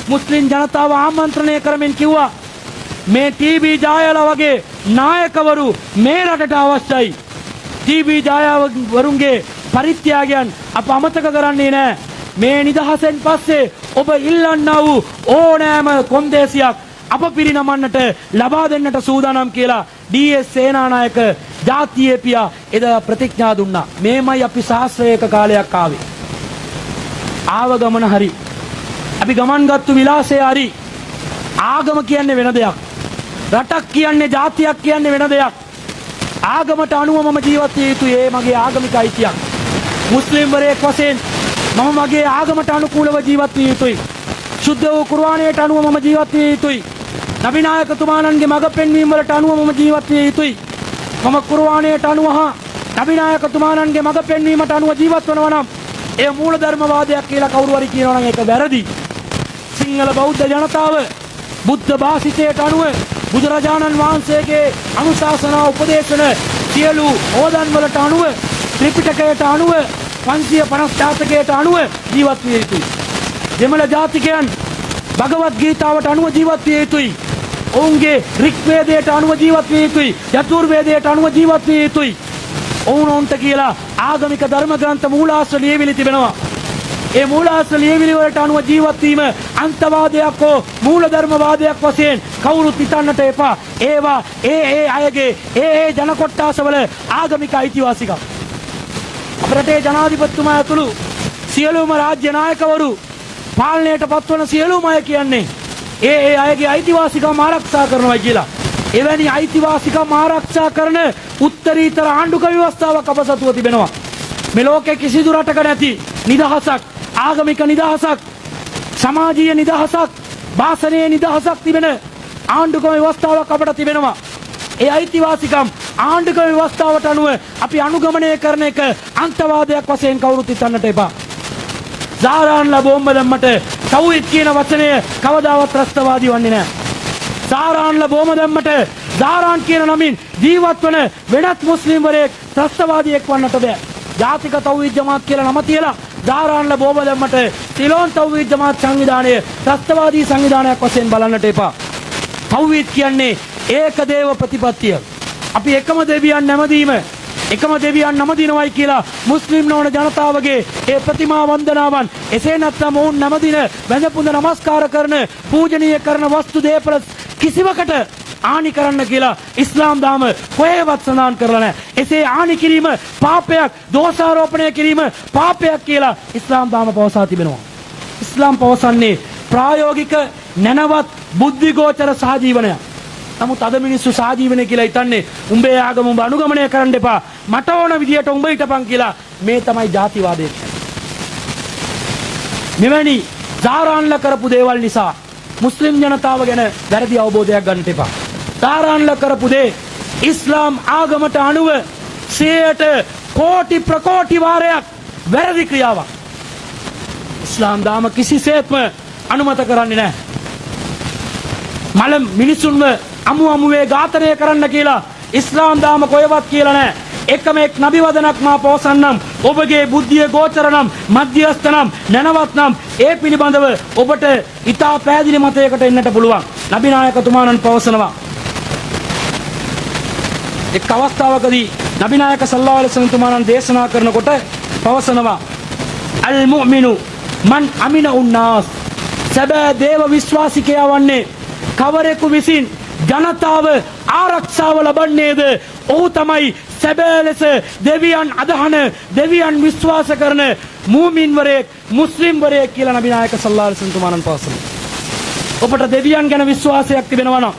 මුස්ලිම් ජනතාව ආමන්ත්‍රණය කරමින් කිව්වා මේ ටී.බී. ජායාලා වගේ නායකවරු මේ රටට අවශ්‍යයි. ටී.බී. ජායාවරුන්ගේ පරිත්‍යාගයන් අප අමතක කරන්නේ නැහැ. මේ නිදහසෙන් පස්සේ ඔබ ඉල්ලන්නා වූ ඕනෑම කොන්දේසියක් අප පිරිනමන්නට ලබා දෙන්නට සූදානම් කියලා ඩී.එස්. සේනානායක ජාතියේ පියා එදා ප්‍රතිඥා දුන්නා. මේමයි අපි සාස්ත්‍රයක කාලයක් ආවේ. ආව ගමන හරි. අපි ගමන් ගත්තු විලාසය හරි. ආගම කියන්නේ වෙන දෙයක්. රටක් කියන්නේ ජාතියක් කියන්නේ වෙන දෙයක්. ආගමට අනුව මම ජීවත් විය යුතුයි. ඒ මගේ ආගමික අයිතියක්. මුස්ලිම් වරයෙක් වශයෙන් මම මගේ ආගමට අනුකූලව ජීවත් විය යුතුයි. සුද්ධ වූ කුර්ආනයට අනුව මම ජීවත් විය යුතුයි. නබි නායකතුමාණන්ගේ මඟ පෙන්වීම වලට අනුව මම ජීවත් විය යුතුයි. මම කුර්ආනයට අනුව හා නබි නායකතුමාණන්ගේ මඟ පෙන්වීමට අනුව ජීවත් වෙනවා නම් ඒ මූලධර්මවාදයක් කියලා කවුරු හරි කියනවා නම් ඒක වැරදි. සිංහල බෞද්ධ ජනතාව බුද්ධ භාෂිතයට අනුව බුදුරජාණන් වහන්සේගේ අනුශාසනා උපදේශන සියලු ඕදන් වලට අනුව ත්‍රිපිටකයට අනුව 550 ජාතකයට අනුව ජීවත් විය යුතුයි. දෙමළ ජාතිකයන් භගවත් ගීතාවට අනුව ජීවත් විය යුතුයි. ඔවුන්ගේ රික් වේදයට අනුව ජීවත් විය යුතුයි. යතුර් වේදයට අනුව ජීවත් විය යුතුයි. ඔවුන්ට කියලා ආගමික ධර්ම ග්‍රන්ථ මූලාශ්‍ර ලියවිලි තිබෙනවා. ඒ මූලාශ්‍ර ලියවිලි වලට අනුව ජීවත් වීම අන්තවාදයක් හෝ මූලධර්මවාදයක් වශයෙන් කවුරුත් හිතන්නට එපා. ඒවා ඒ අයගේ ඒ ජන කොට්ටාසවල ආගමික අයිතිවාසිකම්. අපරටේ ජනාධිපතිතුමා ඇතුළු සියලුම රාජ්‍ය නායකවරු පාලනයට පත්වන සියලුම අය කියන්නේ ඒ අයගේ අයිතිවාසිකම් ආරක්ෂා කරනවා කියලා. එවැනි අයිතිවාසිකම් ආරක්ෂා කරන උත්තරීතර ආණ්ඩුක ව්‍යවස්ථාවක් අප සතුව තිබෙනවා. මේ ලෝකේ කිසිදු රටක නැති නිදහසක්, ආගමික නිදහසක්, සමාජීය නිදහසක්, භාෂණීය නිදහසක් තිබෙන ආණ්ඩුක ව්‍යවස්ථාවක් අපට තිබෙනවා. ඒ අයිතිවාසිකම් ආණ්ඩුක ව්‍යවස්ථාවට අනුව අපි අනුගමනය කරන එක අන්තවාදයක් වශයෙන් කවුරුත් හිතන්නට එපා. සාරාන්ලා බෝම්බ දැම්මට තව්හිද් කියන වචනය කවදාවත් ත්‍රස්තවාදී වන්නේ නැහැ. සාරාන්ලා බෝම්බ දැම්මට සාරාන් කියන නමින් ජීවත් වන වෙනත් මුස්ලිම් වරයෙක් ත්‍රස්තවාදියෙක් වන්නට බෑ. ජාතික තව්හිද් ජමාත් කියලා නම තියලා සාරාන්ලා බෝම්බ දැම්මට සිලෝන් තව්හිද් ජමාත් සංවිධානය ත්‍රස්තවාදී සංවිධානයක් වශයෙන් බලන්නට එපා. තව්හිද් කියන්නේ ඒක දේව ප්‍රතිපත්තිය. අපි එකම දෙවියන් නැමදීම එකම දෙවියන් නමදිනවයි කියලා මුස්ලිම් නොවන ජනතාවගේ ඒ ප්‍රතිමා වන්දනාවන් එසේ නැත්නම් ඔවුන් නමදින වැඳපුඳ නමස්කාර කරන පූජනීය කරන වස්තු දේපල කිසිවකට ආනි කරන්න කියලා ඉස්ලාම් දාම කොහෙවත් සඳහන් කරලා නැහැ. එසේ ආනි කිරීම පාපයක්, දෝෂාරෝපණය කිරීම පාපයක් කියලා ඉස්ලාම් දාම පවසා තිබෙනවා. ඉස්ලාම් පවසන්නේ ප්‍රායෝගික නැනවත් බුද්ධිගෝචර සහජීවනයක්. නමුත් අද මිනිස්සු සාජීවනය කියලා හිතන්නේ උඹේ ආගම උඹ අනුගමනය කරන්න එපා, මට ඕන විදියට උඹ හිටපන් කියලා. මේ තමයි ජාතිවාදය. මෙවැනි සාරාන්ල කරපු දේවල් නිසා මුස්ලිම් ජනතාව ගැන වැරදි අවබෝධයක් ගන්නට එපා. සාරාන්ල කරපු දේ ඉස්ලාම් ආගමට අනුව 100ට කෝටි ප්‍රකෝටි වාරයක් වැරදි ක්‍රියාවක්. ඉස්ලාම් දාම කිසිසේත්ම අනුමත කරන්නේ නැහැ. මල මිනිසුන්ව අමුවේ ඝාතනය කරන්න කියලා ඉස්ලාම් දාම කොහෙවත් කියලා නැහැ. එකම එක් නබි වදනක් මා පවසන්නම්. ඔබගේ බුද්ධිය ගෝචර නම්, මධ්‍යස්ථ නම්, නැනවත් නම් ඒ පිළිබඳව ඔබට ඊටා පැහැදිලි මතයකට එන්නට පුළුවන්. නබි නායකතුමාණන් පවසනවා. එක් අවස්ථාවකදී නබි නායක සල්ලල්ලාහු අලයිහි වසල්ලම් තුමාණන් දේශනා කරනකොට පවසනවා අල් මුමිනු මන් අමින උන්නාස්. සැබෑ දේව විශ්වාසිකයා වන්නේ කවරෙකු විසින් ජනතාව ආරක්ෂාව ලබන්නේද ඔහු තමයි සැබෑ ලෙස දෙවියන් අදහන, දෙවියන් විශ්වාස කරන මූමින් වරයෙක්, මුස්ලිම් වරයෙක් කියලා නබි නායක සල්ලල්ලාහු අලයිහි වසල්ලම් තුමාණන් පවසනවා. ඔබට දෙවියන් ගැන විශ්වාසයක් තිබෙනවා නම්,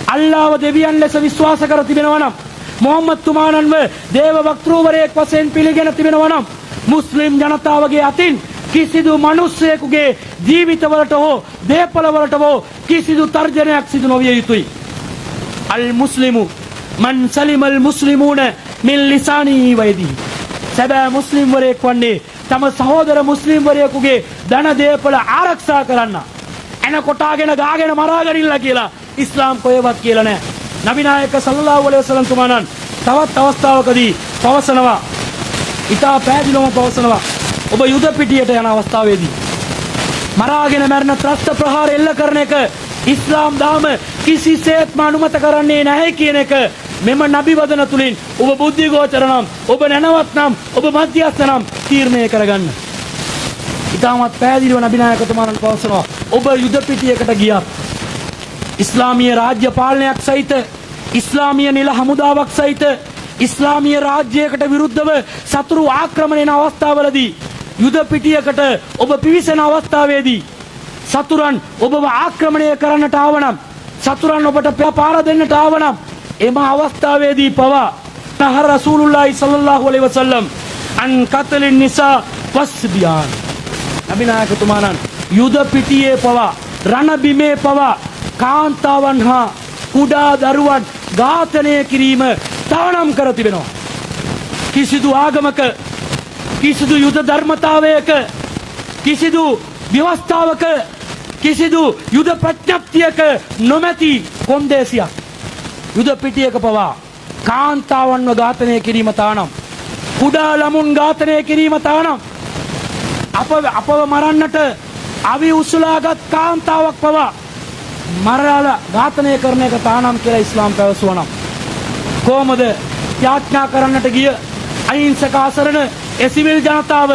අල්ලාහව දෙවියන් ලෙස විශ්වාස කර තිබෙනවා නම්, මොහම්මද් තුමාණන්ව දේව වක්තෘවරයෙක් වශයෙන් පිළිගෙන තිබෙනවා නම්, මුස්ලිම් ජනතාවගේ අතින් කිසිදු මිනිසෙකුගේ ජීවිතවලට හෝ දේපලවලට හෝ කිසිදු තර්ජනයක් සිදු නොවිය යුතුයි. අල් මුස්ලිමු මන් සලිමල් මුස්ලිමූන මින් ලිසානිහි වයදිහි. සැබෑ මුස්ලිම් වරයෙක් වන්නේ තම සහෝදර මුස්ලිම් වරයෙකුගේ ධන දේපල ආරක්ෂා කරන්න. එන කොටාගෙන ගාගෙන මරාගනින්න කියලා ඉස්ලාම් කොහෙවත් කියලා නැහැ. නබි නායක සල්ලල්ලාහු අලයිහි වසල්ලම් තුමාණන් තවත් අවස්ථාවකදී පවසනවා, ඊටා පැහැදිලිවම පවසනවා, ඔබ යුද පිටියට යන අවස්ථාවේදී මරාගෙන මරණ ත්‍රස්ත ප්‍රහාර එල්ල කරන එක ඉස්ලාම් දහම කිසිසේත්ම අනුමත කරන්නේ නැහැ කියන එක මෙම නබි වදන තුලින් ඔබ බුද්ධි ගෝචර නම්, ඔබ නැනවත් නම්, ඔබ මධ්‍යස්ථ නම් තීරණය කරගන්න. ඊටමත් පැහැදිලිව නබි නායකතුමාණන් පවසනවා, ඔබ යුද පිටියකට ගියත් ඉස්ලාමීය රාජ්‍ය පාලනයක් සහිත, ඉස්ලාමීය නිල හමුදාවක් සහිත, ඉස්ලාමීය රාජ්‍යයකට විරුද්ධව සතුරු ආක්‍රමණ එන අවස්ථාවලදී යුද පිටියකට ඔබ පිවිසෙන අවස්ථාවේදී සතුරන් ඔබව ආක්‍රමණය කරන්නට ආවනම්, සතුරන් ඔබට පාර දෙන්නට ආවනම්, එම අවස්ථාවේදී පවා නහර රසූලුල්ලාහි සල්ලල්ලාහු අලයිහි වසල්ලම් අන් කතලින් නිසා වස්බියාන් නබි නායකතුමාණන් යුද පිටියේ පවා, රණ බිමේ පවා කාන්තාවන් හා කුඩා දරුවන් ඝාතනය කිරීම තහනම් කර තිබෙනවා. කිසිදු ආගමක, කිසිදු යුද ධර්මතාවයක, කිසිදු ව්‍යවස්ථාවක, කිසිදු යුද ප්‍රඥප්තියක නොමැති කොන්දේසියක් යුද පිටියක පවා කාන්තාවන්ව ඝාතනය කිරීම තහනම්, කුඩා ළමුන් ඝාතනය කිරීම තහනම්, අපව මරන්නට අවි උසුලාගත් කාන්තාවක් පවා මරලා ඝාතනය කරන එක තහනම් කියලා ඉස්ලාම් පැවසුවා නම් කොහොමද යාඥා කරන්නට ගිය අහිංසක අසරණ සිවිල් ජනතාව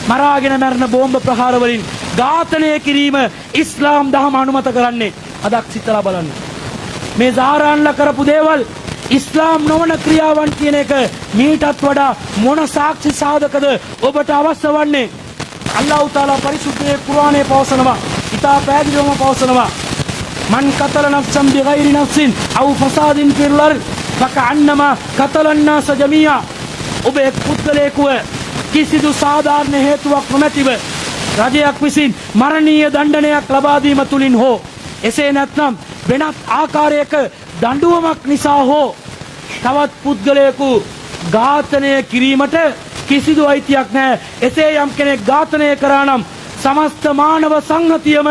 මරාගෙන මරන බෝම්බ ප්‍රහාර වලින් ඝාතනය කිරීම ඉස්ලාම් දහම අනුමත කරන්නේ? අදක් සිතලා බලන්න. මේ සාරාන්ලා කරපු දේවල් ඉස්ලාම් නොවන ක්‍රියාවන් කියන එක මීටත් වඩා මොන සාක්ෂි සාධකද ඔබට අවශ්‍ය වන්නේ? අල්ලාහ් තාලා පරිසුද්ධ කුර්ආනයේ පවසනවා, ඉතා පැහැදිලිවම පවසනවා, මන් කතල නෆ්සන් බිගෛරි නෆ්සින් අව් ෆසාදින් ෆිල් අර්ද් ෆකඅන්නමා කතලන් නාස ජමීઆ. ඔබ එක් පුද්ගලයෙකුව කිසිදු සාධාරණ හේතුවක් නොමැතිව රජයක් විසින් මරණීය දණ්ඩනයක් ලබා දීම තුලින් හෝ එසේ නැත්නම් වෙනත් ආකාරයක දඬුවමක් නිසා හෝ තවත් පුද්ගලයෙකු ඝාතනය කිරීමට කිසිදු අයිතියක් නැහැ. එසේ යම් කෙනෙක් ඝාතනය කරා නම් සමස්ත මානව සංහතියම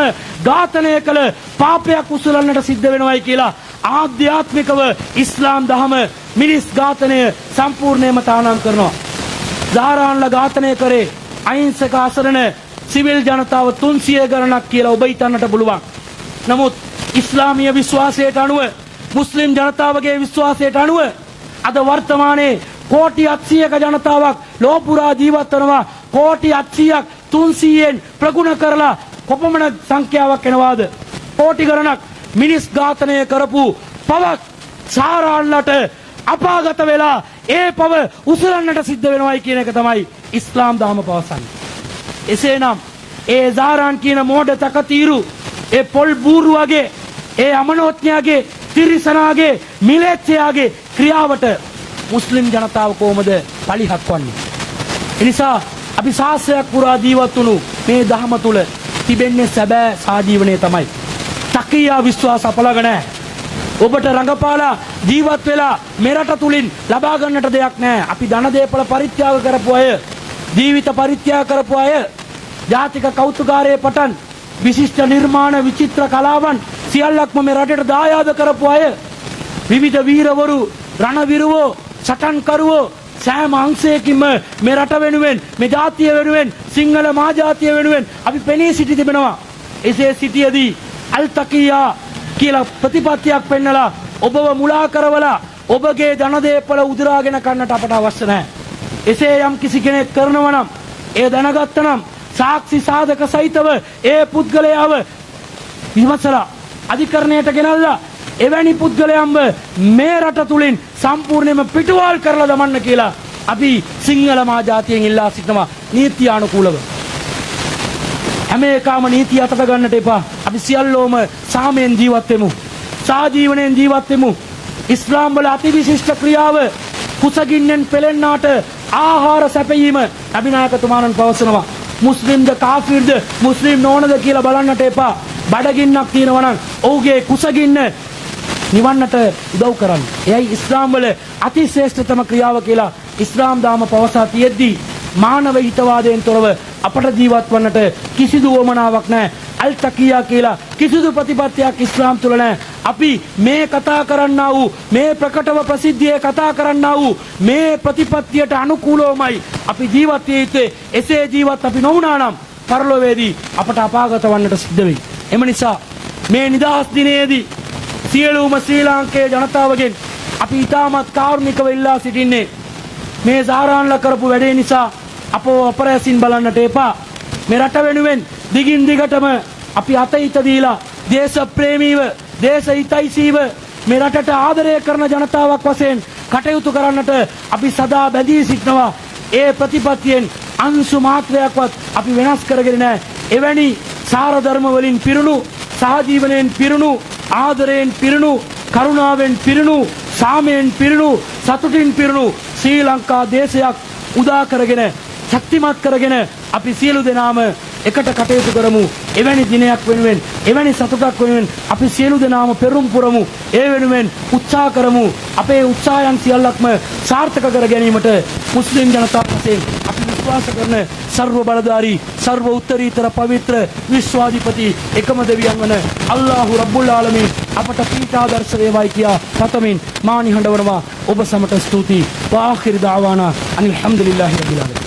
ඝාතනය කළ පාපයක් උසුලන්නට සිද්ධ වෙනවයි කියලා ආධ්‍යාත්මිකව ඉස්ලාම් දහම මිනිස් ඝාතනය සම්පූර්ණයෙන්ම තහනම් කරනවා. සහරාන්ලා ඝාතනය කරේ අහිංසක අසරණ සිවිල් ජනතාව 300 ගණනක් කියලා ඔබ හිතන්නට පුළුවන්. නමුත් ඉස්ලාමීය විශ්වාසයට අනුව, මුස්ලිම් ජනතාවගේ විශ්වාසයට අනුව අද වර්තමානයේ කෝටි 800ක ජනතාවක් ලෝක පුරා ජීවත් වෙනවා. කෝටි 800ක් 300න් ප්‍රගුණ කරලා කොපමණ සංඛ්‍යාවක් එනවාද? කෝටි ගණනක් මිනිස් ඝාතනය කරපු පවක් සාරාන්ලට අපාගත වෙලා ඒ පව උසලන්නට සිද්ධ වෙනවයි කියන එක තමයි ඉස්ලාම් දහම පවසන්නේ. එසේනම් ඒ සාරාන් කියන මෝඩ තකතිරු, ඒ පොල් බූරු වගේ, ඒ අමනෝත්ඥයාගේ, තිරිසනාගේ, මිලේච්ඡයාගේ ක්‍රියාවට මුස්ලිම් ජනතාව කොහොමද පලිහක් වන්නේ? එනිසා අපි සාසයක් පුරා ජීවත් වුණු මේ දහම තුල තිබෙන්නේ සැබෑ සාජීවනයේ තමයි. තකියා විශ්වාස අපලග නැහැ. ඔබට රඟපාලා ජීවත් වෙලා මෙරට තුලින් ලබා ගන්නට දෙයක් නැහැ. අපි ධන දේපල පරිත්‍යාග කරපු අය, ජීවිත පරිත්‍යාග කරපු අය, ජාතික කෞතුකාරයේ පටන් විශිෂ්ට නිර්මාණ, විචිත්‍ර කලාවන් සියල්ලක්ම මේ රටට දායාද කරපු අය, විවිධ වීරවරු, රණවිරුවෝ, සටන්කරුවෝ සෑම අංශයකින්ම මේ රට වෙනුවෙන්, මේ ජාතිය වෙනුවෙන්, සිංහල මහා ජාතිය වෙනුවෙන් අපි පෙනී සිටි තිබෙනවා. එසේ සිටියේදී අල් තකියා කියලා ප්‍රතිපත්තියක් පෙන්නලා ඔබව මුලා කරවලා ඔබගේ ධන දේපල උදුරාගෙන කන්නට අපට අවශ්‍ය නැහැ. එසේ යම් කිසි කෙනෙක් කරනවා නම්, ඒ දැනගත්ත නම් සාක්ෂි සාධක සහිතව ඒ පුද්ගලයාව විමසලා අධිකරණයට ගෙනල්ලා එවැනි පුද්ගලයන්ව මේ රට තුලින් සම්පූර්ණයෙන්ම පිටුවහල් කරලා දමන්න කියලා අපි සිංහල මහා ජාතියෙන් ඉල්ලා සිටිනවා. නීත්‍යානුකූලව හැම එකම නීතිය අතට ගන්නට එපා. අපි සියල්ලෝම සාමයෙන් ජීවත් වෙමු, සාජීවණයෙන් ජීවත් වෙමු. ඉස්ලාම් වල අතිවිශිෂ්ට ක්‍රියාව කුසගින්නෙන් පෙලෙන්නාට ආහාර සැපයීම. අභිනායකතුමාණන් පවසනවා, මුස්ලිම්ද කාෆිර්ද, මුස්ලිම් නොවනද කියලා බලන්නට එපා. බඩගින්නක් තියෙනවා නම් ඔහුගේ කුසගින්න නිවන්නට උදව් කරන්න. එයයි ඉස්ලාම් වල අතිශ්‍රේෂ්ඨතම ක්‍රියාව කියලා ඉස්ලාම් දාම පවසා තියෙද්දී මානව හිතවාදයෙන් තොරව අපට ජීවත් වන්නට කිසිදු උවමනාවක් නැහැ. අල් තකියා කියලා කිසිදු ප්‍රතිපත්තියක් ඉස්ලාම් තුල නැහැ. අපි මේ කතා කරන්නා වූ මේ ප්‍රකටව ප්‍රසිද්ධියේ කතා කරන්නා වූ මේ ප්‍රතිපත්තියට අනුකූලවමයි අපි ජීවත් විය යුත්තේ. එසේ ජීවත් අපි නොවුනා නම් පරලොවේදී අපට අපාගත වන්නට සිද්ධ වෙයි. එම නිසා මේ නිදහස් දිනයේදී සියලුම ශ්‍රී ලාංකේය ජනතාවගෙන් අපි ඉතාමත් කාරුණිකව ඉල්ලා සිටින්නේ මේ සාරාන්ලා කරපු වැඩේ නිසා අපව අපරැසින් බලන්නට එපා. මේ රට වෙනුවෙන් දිගින් දිගටම අපි අතහිත දීලා දේශ ප්‍රේමීව දේශ හිතයිසීව මේ රටට ආදරය කරන ජනතාවක් වශයෙන් කටයුතු කරන්නට අපි සදා බැඳී සිටිනවා. ඒ ප්‍රතිපත්තියෙන් අංශු මාත්‍රයක්වත් අපි වෙනස් කරගෙන නැහැ. එවැනි සාර ධර්ම වලින් පිරුණු සහජීවනයෙන් පිරුණු ආදරයෙන් පිරුණු කරුණාවෙන් පිරුණු සාමයෙන් පිරුණු සතුටින් පිරුණු ශ්‍රී ලංකා දේශයක් උදා කරගෙන ශක්තිමත් කරගෙන අපි සියලු දෙනාම එකට කටයුතු කරමු. එවැනි දිනයක් වෙනුවෙන් එවැනි සතුටක් වෙනුවෙන් අපි සියලු දෙනාම පෙරම් පුරමු. ඒ වෙනුවෙන් උත්සාහ කරමු. අපේ උත්සාහයන් සියල්ලක්ම සාර්ථක කර ගැනීමට මුස්ලිම් ජනතාව වශයෙන් අපි විශ්වාස කරන සර්ව බලධාරී සර්ව උත්තරීතර පවිත්‍ර විශ්වාධිපති එකම දෙවියන් වන අල්ලාහ් රබ්බුල් ආලමීන් අපට පීඨාදර්ශ වේවායි කියා පතමින් මා නිහඬවනවා. ඔබ සමට ස්තුතියි. වාඛිර් දාවානා අනිල් හම්දුලිල්ලාහි රබ්බිල් ආලමීන්.